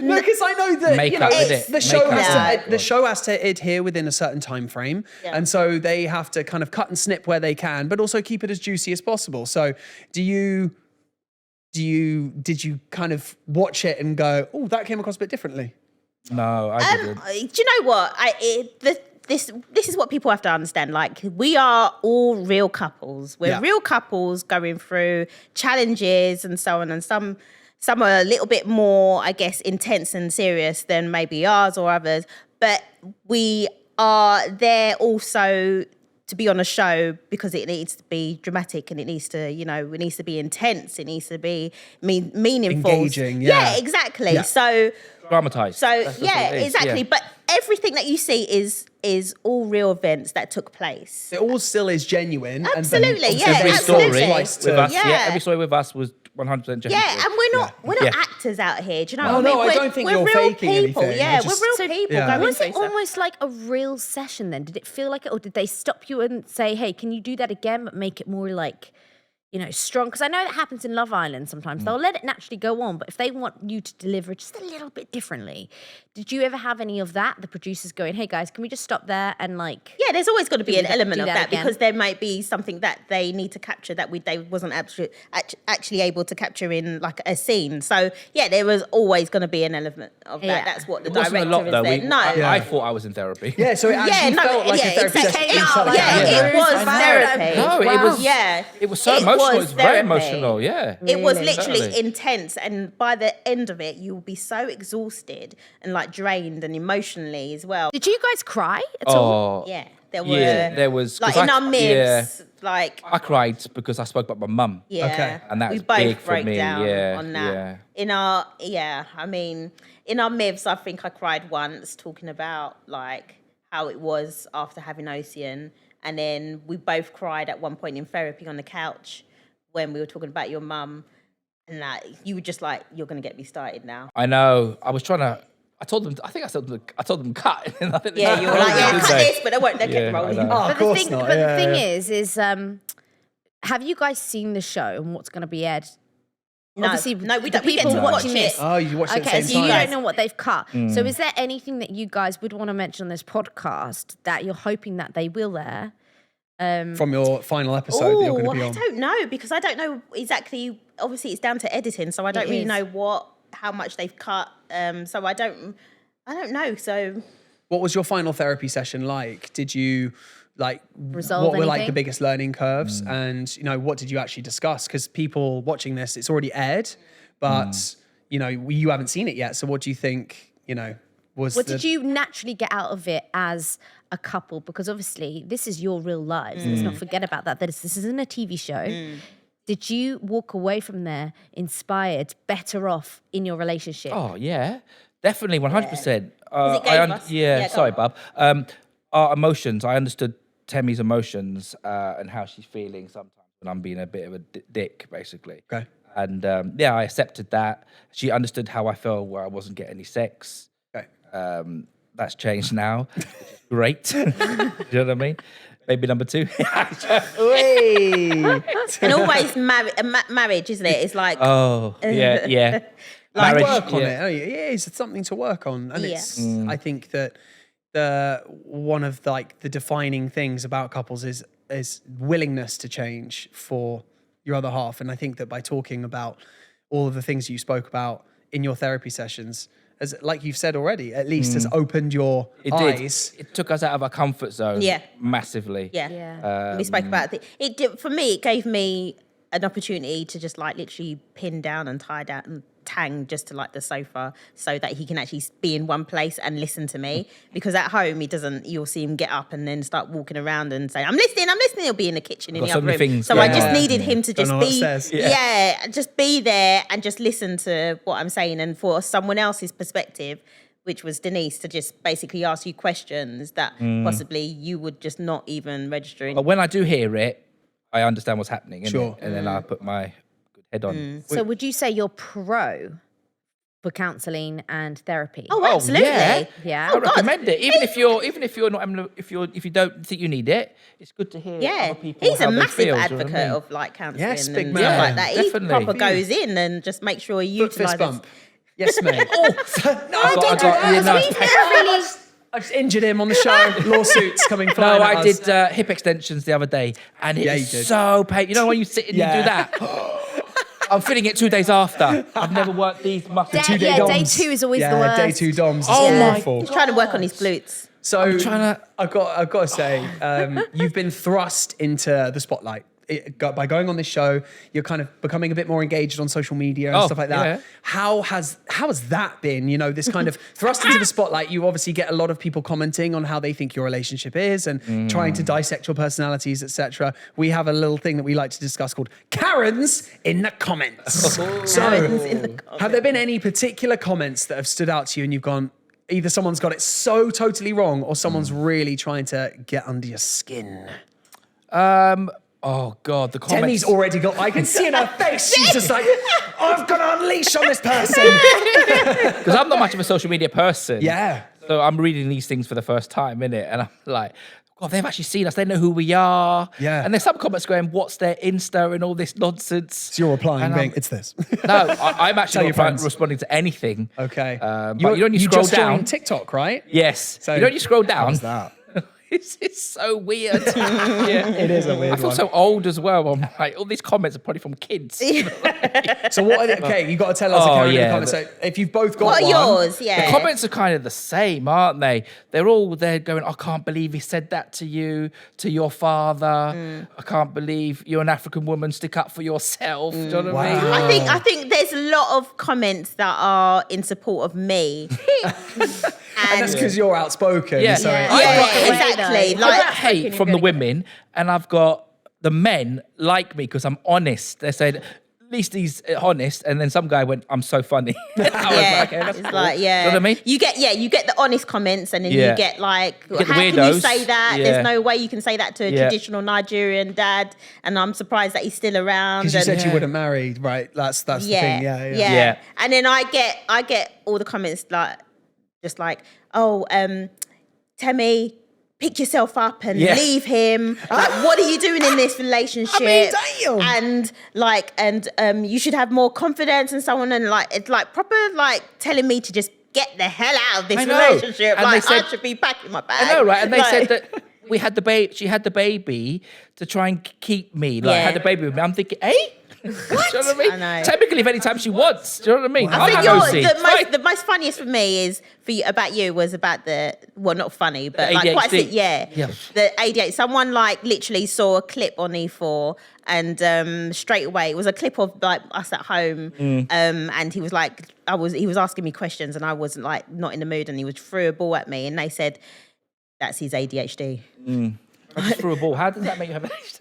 No, because I know that Makeup, is it? the show Makeup. has to, the show has to adhere within a certain time frame, and so they have to kind of cut and snip where they can, but also keep it as juicy as possible. So, did you kind of watch it and go, oh, that came across a bit differently? No, I didn't. Do you know what? This is what people have to understand. Like, we are all real couples. We're real couples going through challenges and so on. And some are a little bit more, I guess, intense and serious than maybe ours or others. But we are there also to be on a show because it needs to be dramatic, and it needs to, it needs to be intense. It needs to be meaningful. Engaging, Yeah, exactly. Yeah. So Dramatized. exactly. Yeah. But everything that you see is all real events that took place. It all still is genuine. Absolutely, and then yeah, Every absolutely. story Sliced with to- us, Yeah. every story with us was 100% genuine. Yeah, and we're not Yeah. actors out here. Do you know No, what I mean? no, I don't think we're you're real faking people. anything. Yeah, I just- we're real people. Yeah. Going Was through it stuff. almost like a real session then? Did it feel like it, or did they stop you and say, hey, can you do that again, but make it more like, strong? Because I know that happens in Love Island sometimes. They'll let it naturally go on, but if they want you to deliver it just a little bit differently, did you ever have any of that? The producers going, hey guys, can we just stop there and like... Yeah, there's always got to be Do an that- element do of that that again. because there might be something that they need to capture that they wasn't actually able to capture in like a scene. So yeah, there was always going to be an element of that. Yeah. That's what the It wasn't a director lot has though. said. No. I thought I was in therapy. Yeah, so it actually felt like a therapy exactly. session inside the Yeah, camera. it was I know. therapy. No, it was. Yeah, It was so emotional. It was very therapy. emotional. Yeah. It was Really? literally Totally. intense, and by the end of it, you will be so exhausted and like drained and emotionally as well. Did you guys cry at all? Oh, Yeah, there were. yeah. There was like 'cause in our midst, like I cried because I spoke about my mum. yeah, Okay. And that's we both big for broke me, down yeah, on that. yeah. In our in our MIVs, I think I cried once talking about like how it was after having Ocean, and then we both cried at one point in therapy on the couch when we were talking about your mum, and that you were just like, "You're gonna get me started now." I know. I was trying to. I told them. I think I told them cut. And I think Yeah, you were like, did "Yeah, cut they? this," but they won't. They Yeah, kept I rolling. know. Oh, of But course the thing, not. but Yeah, the thing yeah. is have you guys seen the show and what's going to be aired No, Obviously, no, we the don't. We get people to watch watching it. this. Oh, you watched it at the Okay, same so you time. don't know what they've cut. So is there anything that you guys would want to mention on this podcast that you're hoping that they will air? From your final episode that you're going to be I on. don't know because I don't know exactly. Obviously, it's down to editing, so I don't really is. know how much they've cut. So I don't know. So What was your final therapy session like? Did you Resolve what were like the anything? biggest learning curves, and what did you actually discuss? Because people watching this, it's already aired, but you haven't seen it yet. So what do you think? Was What did you naturally get out of it as a couple? Because obviously this is your real lives. Let's not forget about that. This isn't a TV show. Did you walk away from there inspired, better off in your relationship? Oh yeah, definitely 100%. Is it gave us? Yeah, go sorry, on. Bob. Our emotions. I understood Temi's emotions and how she's feeling sometimes when I'm being a bit of a dick, basically. Okay. And I accepted that. She understood how I felt where I wasn't getting any sex. Okay. That's changed now. Which is great. Do you know what I mean? Baby number 2. and always marriage, isn't it? It's like Oh, yeah. Like Marriage, work on yeah. it. It is. It's something to work on, and Yeah. it's. I think that one of the defining things about couples is willingness to change for your other half, and I think that by talking about all of the things you spoke about in your therapy sessions, as like you've said already, at least has opened your It eyes. did. It took us out of our comfort zone. Yeah. Massively. Yeah. We spoke about it did, for me, it gave me an opportunity to just literally pin down and tie down and Tang just to the sofa so that he can actually be in one place and listen to me, because at home you'll see him get up and then start walking around and say, I'm listening, he'll be in the kitchen in Got the so other many room. things So going I just on. needed him to Don't just know what be says. just be there and just listen to what I'm saying, and for someone else's perspective, which was Denise, to just basically ask you questions that possibly you would just not even register in. But when I do hear it, I understand what's happening. Innit? Sure. And then I put my good head on. So would you say you're pro for counselling and therapy? Oh, absolutely. Yeah. I recommend it. Even if you're not if you don't think you need it, it's good to hear Yeah, other people. he's how a they massive feel, do you know advocate what I mean? of counselling Yes, big and man. stuff like that. He Definitely. proper goes in and just makes sure he Foot fist utilises. bump. Yes, mate. No, I I didn't got- do yeah, that. no. I just injured him on the show. Lawsuits coming flying No, at I us. did hip extensions the other day, and Yeah, you it's did. so painful. You know when you sit and you Yeah. do that? I'm feeling it 2 days after. I've never worked these muscles. Day day DOMs. 2 is always yeah, the worst. day 2 DOMs is Oh my awful. He's trying to work on his glutes. So I'm trying to- I've got to say, you've been thrust into the spotlight. By going on this show, you're kind of becoming a bit more engaged on social media and Oh, stuff like that. yeah. How has that been? This kind of thrust into the spotlight. You obviously get a lot of people commenting on how they think your relationship is and trying to dissect your personalities, etc. We have a little thing that we like to discuss called Karens in the comments. Karens in the comments. Have there been any particular comments that have stood out to you and you've gone, either someone's got it so totally wrong or someone's really trying to get under your skin? Oh God, the Temi's comments. already got, I can see in her face, she's just like, I've got to unleash on this person. Because I'm not much of a social media person. Yeah. So I'm reading these things for the first time, innit? And I'm like, God, they've actually seen us. They know who we are. Yeah. And there's some comments going, what's their Insta and all this nonsense. So you're replying, And being, I'm- it's this. No, I'm Tell actually your not friends. responding to anything. Okay. But you know when you scroll just down. joined TikTok, right? Yes. So you know when you scroll How down. was that? It's so weird. Yeah. It is a weird I feel one. so old as well. I'm like, all these comments are probably from kids. So what are they, okay, you got to tell us Oh, Karen in the yeah, comments. So if you've both got What are one. yours? Yeah. The comments are kind of the same, aren't they? They're all there going, I can't believe he said that to you, to your father. I can't believe you're an African woman. Stick up for yourself. Do you know what I mean? Wow. I think there's a lot of comments that are in support of me. And that's because you're outspoken. Yeah. So Yeah. I've yeah, got hate. exactly. I've got Like, hate from the women, and I've got the men like me because I'm honest. They said, at least he's honest. And then some guy went, I'm so funny. I was yeah, like, okay, that's it's cool. like, yeah. Do you know what I mean? You get the honest comments, and then Yeah. you get like, get the how can you weirdos. say that? Yeah. There's no way you can say that to a Yeah. traditional Nigerian dad, and I'm surprised that he's still around. because you and- said you Yeah. wouldn't marry, right? That's the thing. Yeah. Yeah. And then I get all the comments like, just like, oh, Temi, pick yourself up and Yeah. leave him. Like, what are you doing in this relationship? damn. And you should have more confidence and so on. And like, it's like proper like telling me to just get the hell out of this I know. relationship. And Like, they said- I should be packing my bag. I know, right? And they Like- said that we had the baby. She had the baby to try and keep me. Like, Yeah. had the baby with me. I'm thinking, what? Do you know what I mean? I know. Technically, if anytime she wants. Do you know what I mean? I I'll think have OC. Fine. the most funniest for me is about you was about not funny, but like quite ADHD. yeah. The ADHD. Someone like literally saw a clip on E4 and straight away it was a clip of like us at home. And he was like, he was asking me questions and I wasn't like not in the mood and he was threw a ball at me and they said, that's his ADHD. I just threw a ball. How does that make you have ADHD?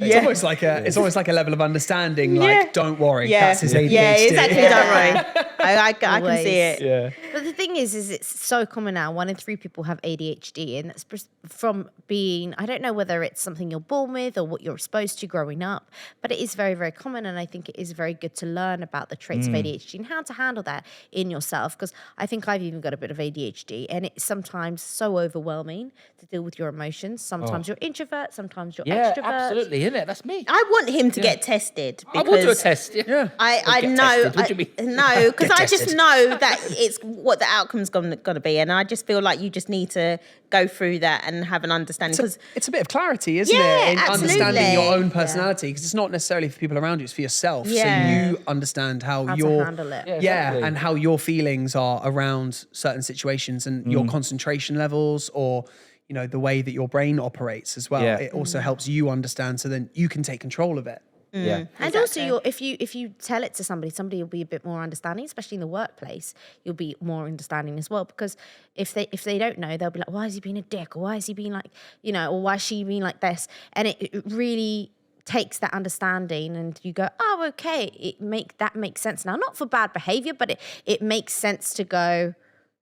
It's almost like a level of understanding. Like, Yeah. don't worry, Yeah. that's his ADHD. Yeah, exactly. Don't worry. I can Always. see it. Yeah. But the thing is it's so common now. 1 in 3 people have ADHD, and that's from being, I don't know whether it's something you're born with or what you're exposed to growing up, but it is very, very common. And I think it is very good to learn about the traits of ADHD and how to handle that in yourself. Because I think I've even got a bit of ADHD, and it's sometimes so overwhelming to deal with your emotions. Sometimes you're introvert, sometimes you're Yeah, extrovert. absolutely, isn't it? That's me. I want him to get tested. I will do a because test. Yeah. I Get know. tested. What do you mean? No, because Get I just tested. know that it's what the outcome's going to be, and I just feel like you just need to go through that and have an understanding. Because It's a bit of clarity, isn't Yeah, it? In understanding your absolutely. own personality, because it's not necessarily for people around you; it's for yourself. Yeah. So you understand how to your handle it. Yeah, yeah, exactly. and how your feelings are around certain situations and your concentration levels, or the way that your brain operates as well. Yeah. It also helps you understand, so then you can take control of it. Yeah. And also, if you tell it to somebody will be a bit more understanding, especially in the workplace. You'll be more understanding as well, because if they don't know, they'll be like, why is he being a dick, or why is he being like, or why is she being like this? And it really takes that understanding, and you go, oh, okay, that makes sense now. Not for bad behavior, but it makes sense to go,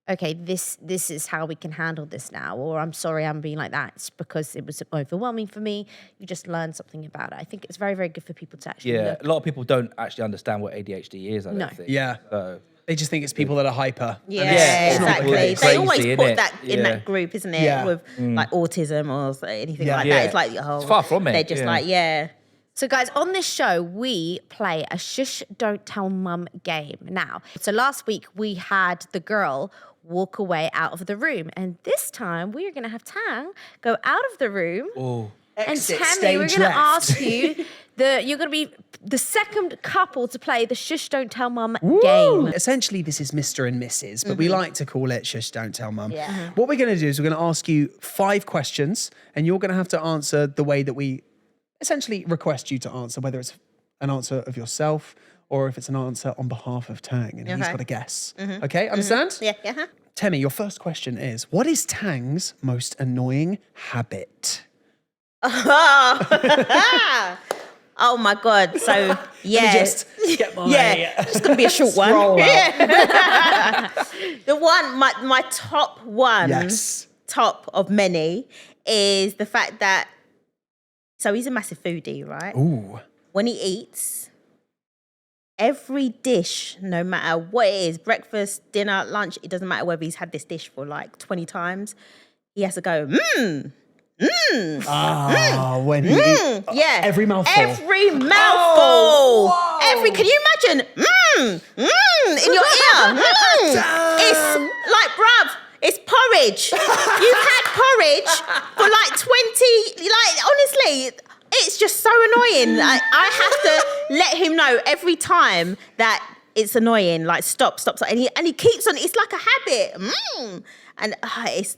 okay, this is how we can handle this now, or I'm sorry I'm being like that. It's because it was overwhelming for me. You just learn something about it. I think it's very, very good for people to actually Yeah. look. A lot of people don't actually understand what ADHD is, I don't No. think. Yeah. So, They just think it's people that are hyper. yeah, it's not exactly. really They always crazy, put innit? that in Yeah. that group, isn't it? Yeah. With like autism or anything Yeah. like Yeah. that. It's like It's far from it, They're just yeah. like So guys, on this show, we play a shush, don't tell mum game. Now, so last week we had the girl walk away out of the room. And this time we are going to have Tang go out of the room. oh. And Exit Tammy, we're stage going to left. ask you, you're going to be the second couple to play the shush, don't tell mum Woo! game. Essentially, this is Mr. and Mrs., but we like to call it Shush, Don't Tell Mum. Yeah. What we're going to do is we're going to ask you 5 questions, and you're going to have to answer the way that we essentially request you to answer, whether it's an answer of yourself or if it's an answer on behalf of Tang, and he's Okay. got to guess. Okay, understand? yeah. Yeah. Temi, your first question is, what is Tang's most annoying habit? Oh my God. So, yeah. Just get my... It's going to be a short one. Scroll out. Yeah. The one, my top one, Yes. top of many, is the fact that, so he's a massive foodie, right? Ooh. When he eats, every dish, no matter what it is, breakfast, dinner, lunch, it doesn't matter whether he's had this dish for like 20 times, he has to go, When he yeah. every mouthful. Every mouthful. Can you imagine? In your ear. It's like, bruv, it's porridge. You've had porridge for like 20, like, honestly, it's just so annoying. I have to let him know every time that it's annoying. Like, stop. And he keeps on, it's like a habit. And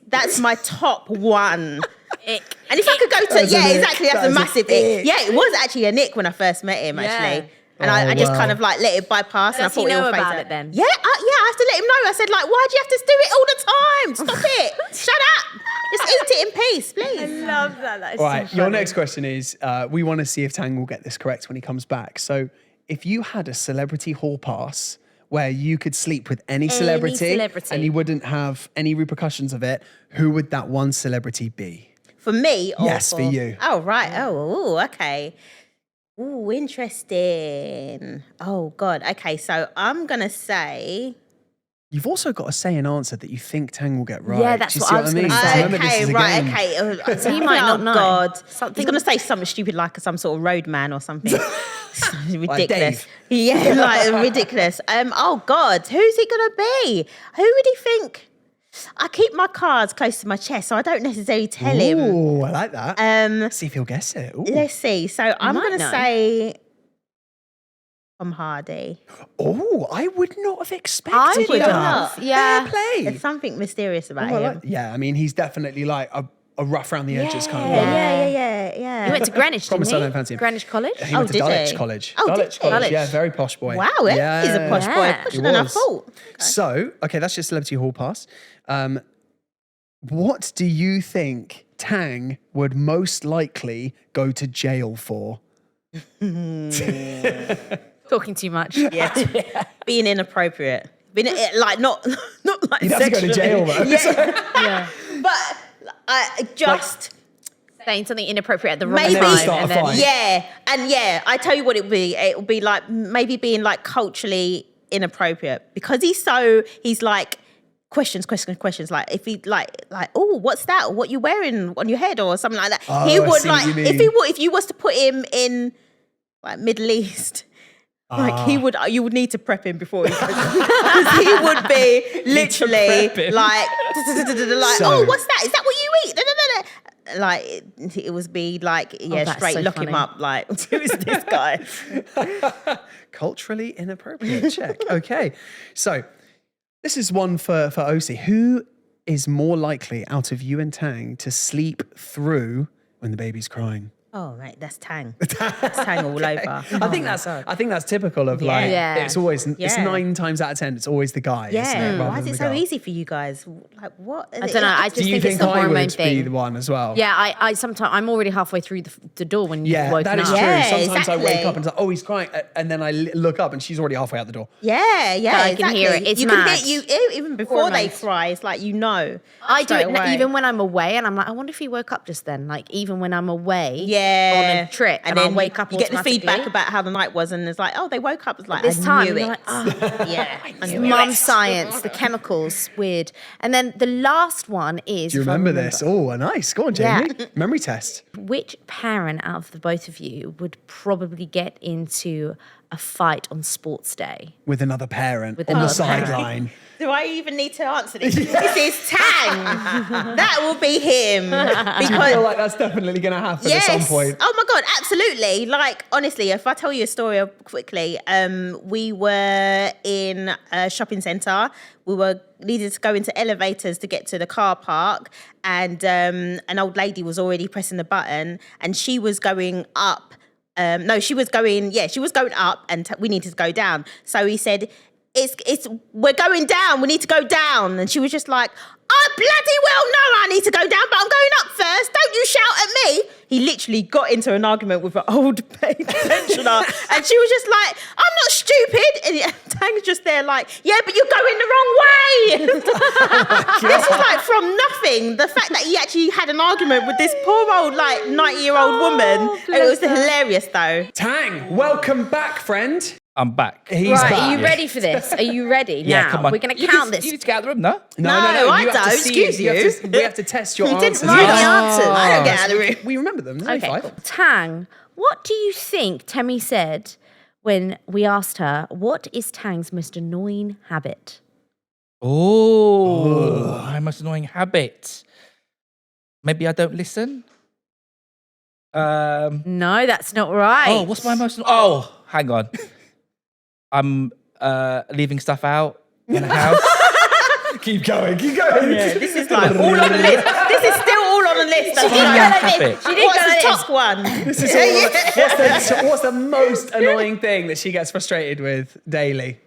that's my top one. Ick. And if I could go to, That's an ick. exactly, that's That a is an massive ick. ick. Yeah, it was actually an ick when I first met him, actually. And I just wow. kind of like let it bypass. And I Does he thought know he'll phase about out. it then? Yeah, I have to let him know. I said, like, why do you have to do it all the time? Stop it. Shut up. Just eat it in peace, please. Love that. That is All right, your next question is, we want to see if Tang will get this correct when he comes back. So if you had a celebrity hall pass where you could sleep with any celebrity and you wouldn't have any repercussions of it, who would that one celebrity be? For me? Or Yes, for you. Oh, right. Oh, okay. Ooh, interesting. Oh, God. Okay, so I'm going to say You've also got to say an answer that you think Tang will get right. Yeah, that's Do you what see I was gonna mean? say. Remember, this Okay, is a right, game. okay. So you might not know. God. Something- He's going to say something stupid like some sort of roadman or something. Ridiculous. Dave. Yeah, like ridiculous. Oh, God. Who's he going to be? Who would he think? I keep my cards close to my chest, so I don't necessarily tell him. Ooh, I like that. Let's see if he'll guess it. Ooh. Let's see. So I'm might going to know. say Tom Hardy. Oh, I would not have expected I would that. have. Yeah. Fair play. There's something mysterious about Oh, I him. like- yeah, I mean, he's definitely like a rough around the edges kind of Yeah, guy. yeah. He went to Greenwich, Promise I didn't don't he? fancy him. Greenwich College. He went to did Dulwich he? College. Oh, did Dulwich he? College. Dulwich. Yeah, very posh boy. Wow, he's a posh boy. Yeah. Posher He than I was. thought. So, okay, that's your celebrity hall pass. What do you think Tang would most likely go to jail for? Talking too much. Yeah. Being inappropriate. Being like not like He'd have to go to sexually. jail though. Yeah. But I just Saying something inappropriate at the wrong maybe then time. start a fight. yeah, I tell you what it would be. It would be like maybe being like culturally inappropriate because he's like questions. Like if he like oh, what's that? Or what you wearing on your head or something like that. Oh, He I would see what like you if you was to put him in like Middle East. Like you would need to prep him before he goes because he would be literally prep him. like, So- oh, what's that? Is that what you eat? Da, da, da, da. Like it was be like, yeah, that's straight so lock funny. him up. Like, who is this guy? Culturally inappropriate. Check. Okay. So, this is one for OC. Who is more likely out of you and Tang to sleep through when the baby's crying? Oh, mate, that's Tang. That's Tang all over. I think that's typical of like Yeah. it's always it's Yeah. 9 times out of 10 it's always the guy. isn't Yeah. it, rather Why is than it the so girl. easy for you guys? Like, what? I don't know. I just Do you think it's think the I hormone would be thing. the one as well? Yeah, I sometimes I'm already halfway through the door when you've Yeah, woken that is up. true. Yeah, Sometimes I wake exactly. up and it's like, oh, he's crying, and then I look up and she's already halfway out the door. Yeah, I can exactly. hear it. It's you mad. can hear even before they Hormones. cry. It's like you know. I do straight it away. even when I'm away, and I'm like, I wonder if he woke up just then. Like even when I'm away, Yeah, on a trip, and I'll wake up. You get the feedback automatically. about how the night was, and it's like, oh, they woke up. It's like This I time, knew you're it. like, oh, Yeah, I knew mum it. science, the chemicals, weird. And then the last one is. Do you if I remember this? Oh, nice. Go on, Jamie. Yeah. Memory test. Which parent out of the both of you would probably get into a fight on sports day? With another parent With on the another parent. sideline. Do I even need to answer this? This is Tang. That will be him. I feel Because like that's definitely going to happen at some point. Oh my God, absolutely. Like, honestly, if I tell you a story quickly, we were in a shopping centre. We needed to go into elevators to get to the car park. And an old lady was already pressing the button and she was going up. She was going up and we needed to go down. So he said, we're going down. We need to go down. And she was just like, I bloody well know I need to go down, but I'm going up first. Don't you shout at me. He literally got into an argument with an old pensioner. And she was just like, I'm not stupid. And Tang's just there like, yeah, but you're going the wrong way. This is like from nothing. The fact that he actually had an argument with this poor old like 90-year-old woman. It was hilarious though. Tang, welcome back, friend. I'm back. He's Right, back. are you ready for this? Are you ready? Yeah, now? come on. We're going to You count can- this. You need to get out of the room, no? No, You I have to don't. see- Excuse you have you. to- we have to test your You didn't answers. write the Oh. answers. I don't get out of the room. We remember them. There's only Okay, 5. cool. Tang, what do you think Temi said when we asked her, what is Tang's most annoying habit? Oh, my most annoying habit. Maybe I don't listen. No, that's not right. Oh, what's my most? Oh, hang on. I'm leaving stuff out in the house. Keep going. Keep going. This is like all on the list. This is still all on the list. What's my habit? She didn't What's the top one? This is all, what's the most annoying thing that she gets frustrated with daily?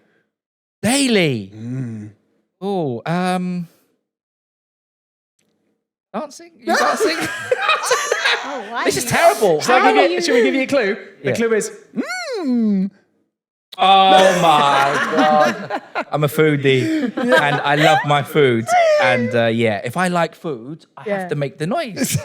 Daily. Oh, dancing. You dancing? This is terrible. Should we give you a clue? The Yeah. clue is, Oh my God. I'm a foodie and I love my food. And if I like food, I have to make the noise.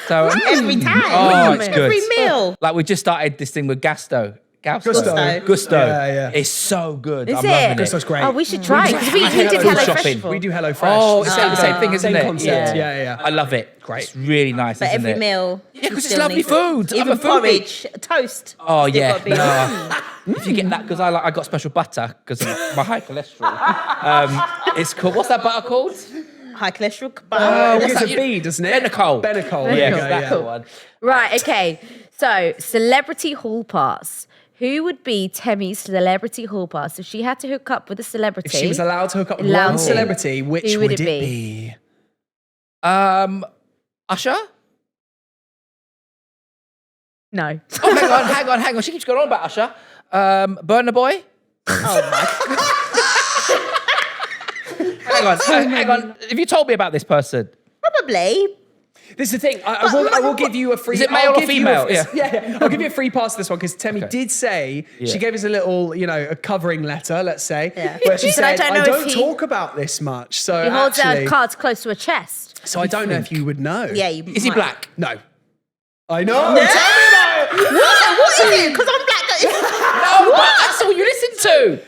So Every time. Oh, it's good. Every meal. Like we just started this thing with Gasto. Gusto. Yeah. It's so good. Is I'm it? loving it. Gusto's great. Oh, we should try it. 'Cause we did Hello Hello shopping. Fresh. We do Hello Fresh. Oh, it's the same thing, isn't Same it? concept. Yeah. I love it. Great. It's really nice, But isn't every it? meal. Yeah, 'cause you it's still lovely need- food. I'm Even a foodie. porridge, toast. Oh Still yeah. gotta be- If you get that, because I got special butter because of my high cholesterol. It's called. What's that butter called? High cholesterol. Oh, what's it's that? a B, doesn't it? Benecol. Benecol. Yeah, there you go, that's the one. Right, okay. So, celebrity hall pass. Who would be Temi's celebrity hall pass if she had to hook up with a celebrity? If she was allowed to hook up with Allowed one to. celebrity, which Who would would it it be? Usher? No. Oh, hang on. She keeps going on about Usher. Burner Boy? Hang on. Have you told me about this person? Probably. This is the thing. I will give you a free. Is it male I'll or give you a- female? Yeah. I'll give you a free pass to this one because Temi did say Yeah. she gave us a little, a covering letter, let's say, Yeah. where she But I said, don't "I know don't if he- talk about this much." So He holds actually, out cards close to her chest. so I don't know if you would know. Yeah. You Is he might- black? No. I know. Tell me about it. What is it? Because I'm black. No, but that's all you listen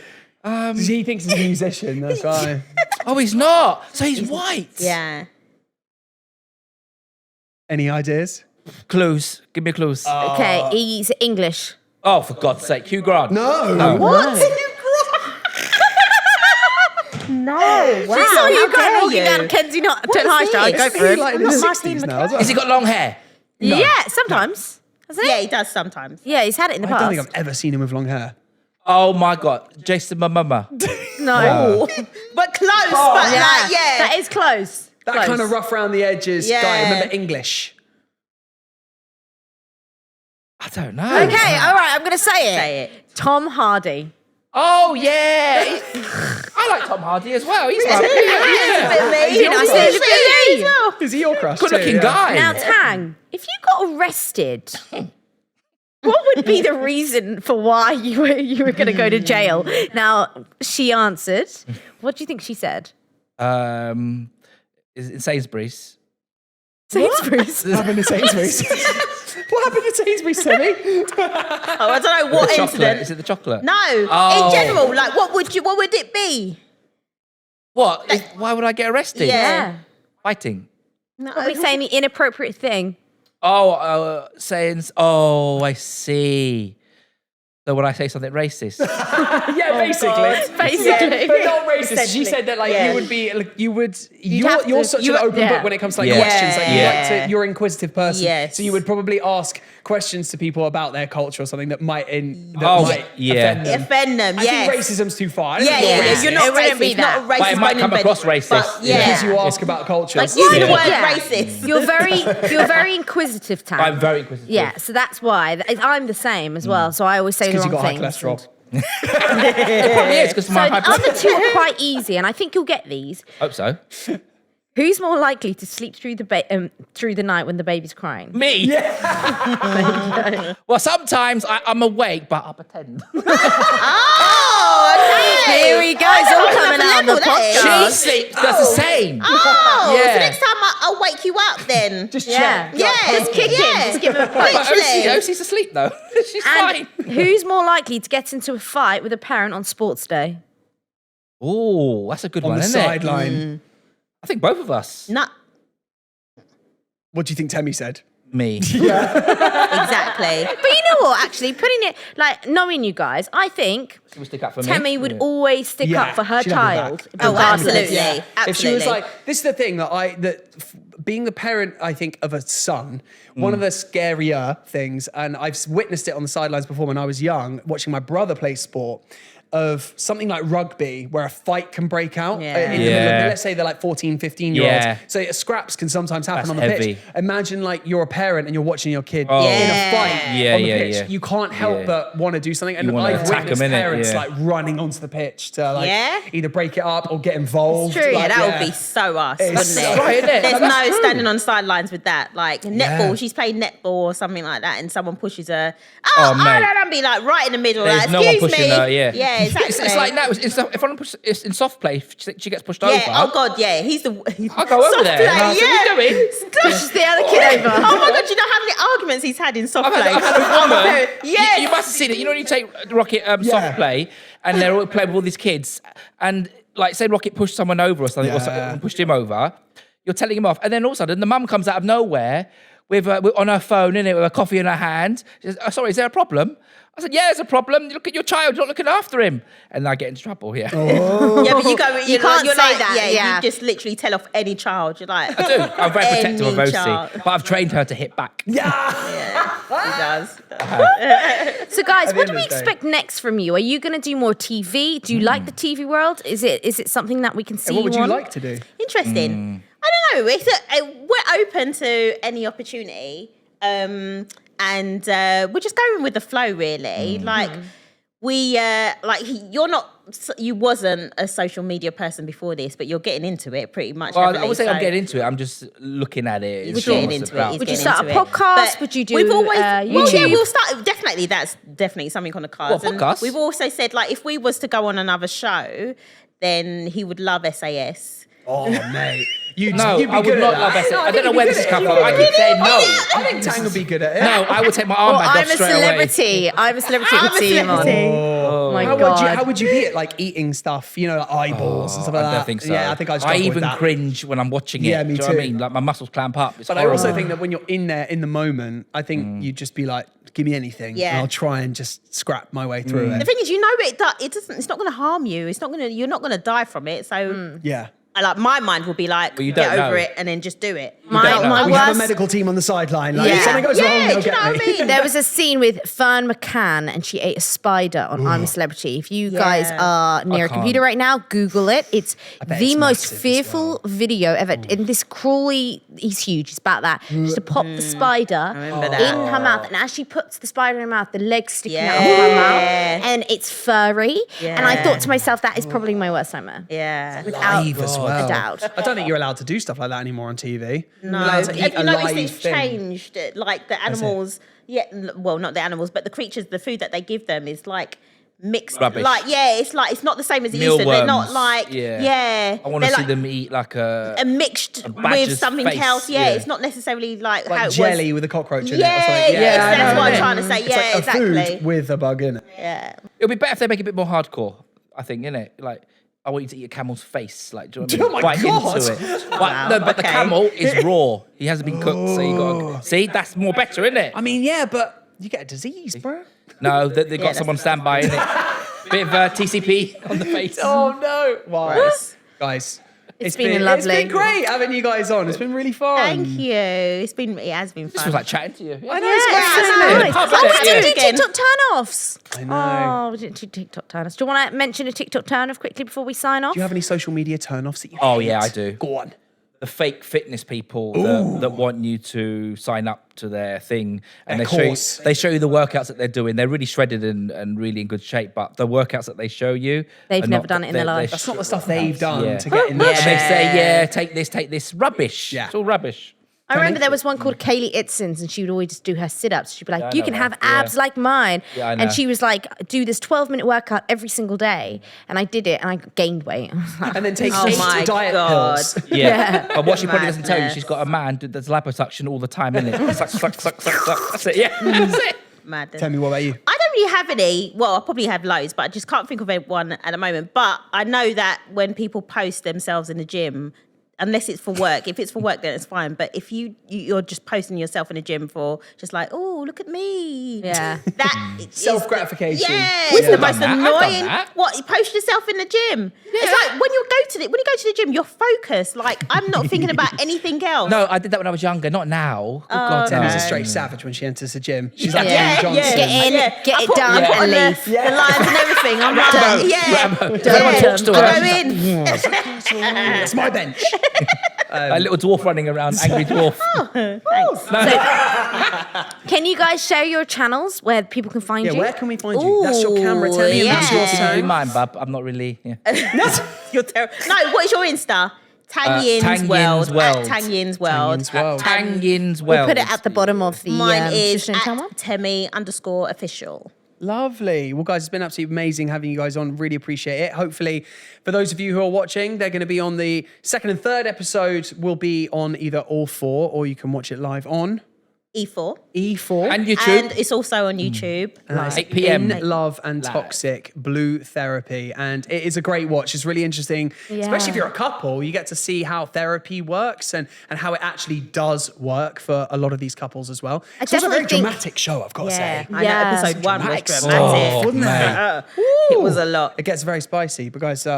to. He thinks he's a musician. That's why. Oh, he's not. So he's white. Yeah. Any ideas? Clues. Give me clues. Okay, he's English. Oh, for God's sake. Hugh Grant. No. What? No. Wow. She saw you going dare walking you. down Kensington High Street. I'd go He's for it. like in his 60s now. Has he got long hair? Yeah, sometimes. Hasn't Yeah, he? he does sometimes. Yeah, he's had it in the I past. don't think I've ever seen him with long hair. Oh, my God. Jason Momoa. No. But close. But Yeah. yeah. That is close. That Close. kind of rough around the edges guy. Yeah. Remember English? I don't know. Okay, all right, I'm going to say it. Say it. Tom Hardy. Oh, yeah. I like Tom Hardy as well. He's like, Bit me. You know, I said it's a bit me. Is he your crush? good too? looking Yeah. guy. Now, Tang, if you got arrested, what would be the reason for why you were going to go to jail? Now, she answered. What do you think she said? Is it Sainsbury's? Sainsbury's. What happened to Sainsbury's? What happened to Sainsbury's, Temi? Oh, I don't know what The chocolate. incident. Is it the chocolate? No. Oh. In general, like, what would it be? What? Why would I get arrested? Yeah. Fighting. No. Probably saying the inappropriate thing. Oh, saying. Oh, I see. So would I say something racist? Yeah, basically. Basically. But not racist. She Essentially. said that like Yeah. you would be, like, you're have to- such you- an open yeah. book when it comes to like Yeah. questions. Like you're an inquisitive person. Yes. So you would probably ask questions to people about their culture or something that might offend yeah. them. Offend them, I yes. think racism's too far. I don't Yeah, think yeah, you're yeah. racist. You're not It wouldn't racist. be Not a that. racist. But it might come but- across racist. But, yeah. Because you ask about culture. Like, use the Yeah. word Yeah. racist. You're very inquisitive, Tang. I'm very inquisitive. Yeah, so that's why. I'm the same as well. So I always say the Because wrong you got high things. cholesterol. It probably is because So my the other two are quite easy, and I think you'll get these. Hope so. Who's more likely to sleep through the night when the baby's crying? Me. Yeah. Well, sometimes I'm awake, but I pretend. Oh, okay. Here we go. It's all coming out on the Level, that is. She podcast. sleeps. That's the same. Oh, Yeah. so next time I'll wake you up then. Just Yeah. check. yeah. Just kick him. Yeah. Just give him a But punch. Literally. OC's asleep though. She's And fine. who's more likely to get into a fight with a parent on sports day? Oh, that's a good On one, the isn't it? sideline. I think both of us. No, What do you think Temi said? Me. exactly. But you know what? Actually, putting it like knowing you guys, I think She would stick up for me. Temi would always stick Yeah, up for her she'd have your child. back. Oh, regardless. absolutely. Yeah. Absolutely. If she was like, this is the thing being the parent, I think, of a son, one of the scarier things, and I've witnessed it on the sidelines before when I was young, watching my brother play sport, of something like rugby where a fight can break out Yeah. in the middle of, Yeah. let's say they're like 14, 15-year-olds. Yeah. So scraps can sometimes happen That's on the heavy. pitch. Imagine like you're a parent and you're watching your kid Oh. in a Yeah. fight Yeah, on the yeah, pitch. yeah. You can't help Yeah. but want to do something. And You wanna I've attack witnessed 'em, innit? parents Yeah. like running onto the pitch to like Yeah. either break it up or get involved. It's true. Yeah, Like, that would be so us, wouldn't It's it? right, isn't it? There's That's no true. standing on sidelines with that. Like netball, Yeah. she's playing netball or something like that, and someone pushes her. Oh, Oh, mate. I'd be like right in the middle. There's Like, no one excuse pushing me. her, yeah. Yeah, Yeah, exactly. It's like now. It's in soft play, she gets pushed over. Yeah. Oh God. Yeah. He's the. I'll go over soft there. play, And I'll say, yeah. what are you doing? Push the other kid over. Oh my God! You know how many arguments he's had in soft I've play? had a woman. Yes. You must have seen it. You know when you take Rocket soft play and they're all playing with all these kids and like say Rocket pushed someone over or something or someone pushed him over, you're telling him off. And then all of a sudden the mum comes out of nowhere with on her phone, innit, with a coffee in her hand. She says, sorry, is there a problem? I said, yeah, there's a problem. You look at your child, you're not looking after him. And I get into trouble, Yeah, but you go. You can't you're say like, that, yeah. You just literally tell off any child. You're like, I do. I'm very protective of any Rosie, child. but I've trained her to hit back. He does. So guys, what do end we of the day. expect next from you? Are you going to do more TV? Do you like the TV world? Is it something that we can see What would you on? like to do? Interesting. I don't know. We're open to any opportunity, and we're just going with the flow. Really, like you wasn't a social media person before this, but you're getting into it pretty much. Well, I heavily, would say so I'm getting into it. I'm just looking at it. We're getting into it. Would you getting start a into it. podcast? But Would you do We've always, well, yeah, YouTube? we'll start. Definitely, that's definitely something on the cards. What, And podcast? we've also said like if we was to go on another show, then he would love SAS. Oh, mate. You'd No, be I would good not at love that. it. No, I don't know think where you'd this be is good coming at from. I it. keep saying no. I think Tang would be good at it. No, I would take my Well, armband I'm off a straight away. celebrity. I'm a celebrity I'm to a see him on. celebrity. Oh my How god. would you be at like eating stuff? You know, like eyeballs and stuff like I that. don't think so. Yeah, I think I I struggle with even that. cringe when I'm watching it. Yeah, me Do you know what I too. mean? Like my muscles clamp up. It's But I horrible. also think that when you're in there in the moment, I think you'd just be like, give me anything. Yeah. And I'll try and just scrap my way through The it. thing is, you know, it doesn't. It's not going to harm you. You're not going to die from it. So, Yeah. like, my mind will be like, you get don't over know. it and then just do it. My don't know. We have a worst- medical team on the sideline. Like, Yeah. if something goes wrong, Yeah, they'll do you get know me. what I mean? There was a scene with Fern McCann and she ate a spider on I'm a Celebrity. If you guys Yeah. are near a can't. computer right now, Google it. It's bet the it's most massive as fearful video ever. And this crawly, he's huge. It's about that. Just to pop the spider remember that. in her mouth. And as she puts the spider in her mouth, the leg's sticking out of Yeah. her mouth. And it's furry. And I Yeah. thought to myself, that is probably my worst nightmare. Yeah. Live as well. a doubt. I don't think you're allowed to do stuff like that anymore on TV. No, Allowed to have eat you a noticed live it's thing. changed? Like the animals, well, not the animals, but the creatures, the food that they give them is like mixed. Rubbish. Like, yeah, it's it's not the same as it used to. They're not Mealworms. like, Yeah. I want to they're see like them eat like a mixed with badger's something face, else. Yeah, yeah. it's not necessarily like how Like it jelly was. with a cockroach in it. Yeah, Or something. yes, I that's know, what I'm yeah. trying to say. It's Yeah, like a exactly. food with a bug in it. Yeah. It'll be better if they make it a bit more hardcore. I think, innit? Like, I want you to eat a camel's face. Like, do you know what I mean? Oh my Bite God. into it. But the okay. camel is raw. He hasn't been cooked, so you got to see. That's more better, isn't it? I mean, yeah, but you get a disease, bro. No, they got that's- someone standby, innit? Bit of TCP on the face. Oh no! Wow, guys, It's been lovely. It's been great having you guys on. It's been really fun. Thank you. It has been fun. This was like chatting to you. I know. Yeah, It's I great, know. isn't it? Pub, Oh, innit? we didn't do Again. TikTok turn-offs. I know. Oh, we didn't do TikTok turn-offs. Do you want to mention a TikTok turn-off quickly before we sign off? Do you have any social media turn-offs that you Oh, hate? yeah, I do. Go on. The fake fitness people that want you to sign up to their thing, and Their they show, course. they show you the workouts that they're doing. They're really shredded and really in good shape, but the workouts that they show you, They've are never not- done it in their they're- life. That's not the stuff they've done Yeah. to get in And that they shape. say, yeah, take this. Rubbish. Yeah. It's all rubbish. I remember there was one called Kaylee Itzens, and she would always do her sit-ups. She'd be like, I "You know can have her. Yeah. abs like mine," Yeah, I know. and she was like, "Do this 12-minute workout every single day." And I did it, and I gained weight. And then take Oh my 8 diet God. pills. Yeah. But what she probably doesn't tell you, Madness. she's got a man that does liposuction all the time, innit? Suck. That's it. Yeah. That's it. Madness. Tell me, what about you? I don't really have any. Well, I probably have loads, but I just can't think of one at the moment. But I know that when people post themselves in the gym, unless it's for work, if it's for work, then it's fine. But if you're just posting yourself in the gym for just like, oh, look at me. Yeah. That is Self-gratification. Yeah, it's the I've most done that. I've done annoying. that. What, you post yourself in the gym? It's like when you go to the gym, you're focused. Like I'm not thinking about anything else. No, I did that when I was younger, not now. Good God, Temi's no. a straight savage when she enters the gym. She's like Yeah. Dwayne Johnson. Get in, get I it put- done, I put and on leave. the lines and everything. I'm like, Rambo. yeah. Rambo. If anyone talks to her, I go she's in. That's my bench. a little dwarf running around, angry dwarf. Thanks. Can you guys share your channels where people can find Yeah, you? where can we find you? That's your camera, Ooh, Temi, and that's yeah. your Do turn. mine, bub. I'm not really. Yeah. You're terrible. No, what is your Insta? Tang Yin's Tang World. Yin's World. At Tang Yin's World. Yin's World. Tang Yin's We'll World. put it at the bottom of the Mine is position at channel. Temi_official. Lovely. Well, guys, it's been absolutely amazing having you guys on. Really appreciate it. Hopefully, for those of you who are watching, they're going to be on the second and third episode. Will be on either all 4, or you can watch it live on E4. E4 And YouTube. And it's also on YouTube. And that's 8 p.m. In Love and Toxic Blue Therapy. And it is a great watch. It's really interesting, especially if you're a couple. You get to see how therapy works and how it actually does work for a lot of these couples as well. It's also a very definitely think- dramatic show, I've got to Yeah, say. I know episode 1 was Dramatic dramatic. stuff, wasn't it? It was a lot. It gets very spicy. But guys, you're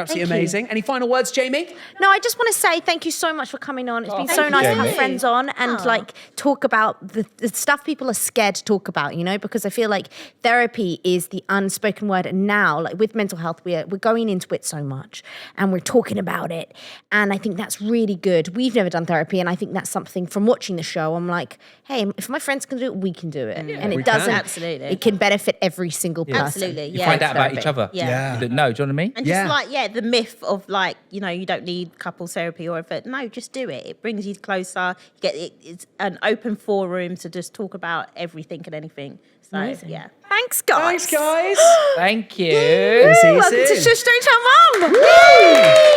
absolutely Thank you. amazing. Any final words, Jamie? No, I just want to say thank you so much for coming on. It's been so thank nice you, to have Jamie. friends on and like talk about the stuff people are scared to talk about, you know, because I feel like therapy is the unspoken word. And now, like with mental health, we're going into it so much and we're talking about it. And I think that's really good. We've never done therapy. And I think that's something from watching the show. I'm like, hey, if my friends can do it, we can do it. And we it doesn't, can. Absolutely. it can benefit every single person. Absolutely, You yeah. find out about therapy. each other. Yeah. You didn't know, do you know what I mean? And just Yeah. like, the myth of like, you don't need couples therapy or if no, just do it. It brings you closer. You get it's an open forum to just talk about everything and anything. So yeah. Thanks, guys. Thanks, guys. Thank you. See you Welcome to soon. Shhh, Don't Tell Mum.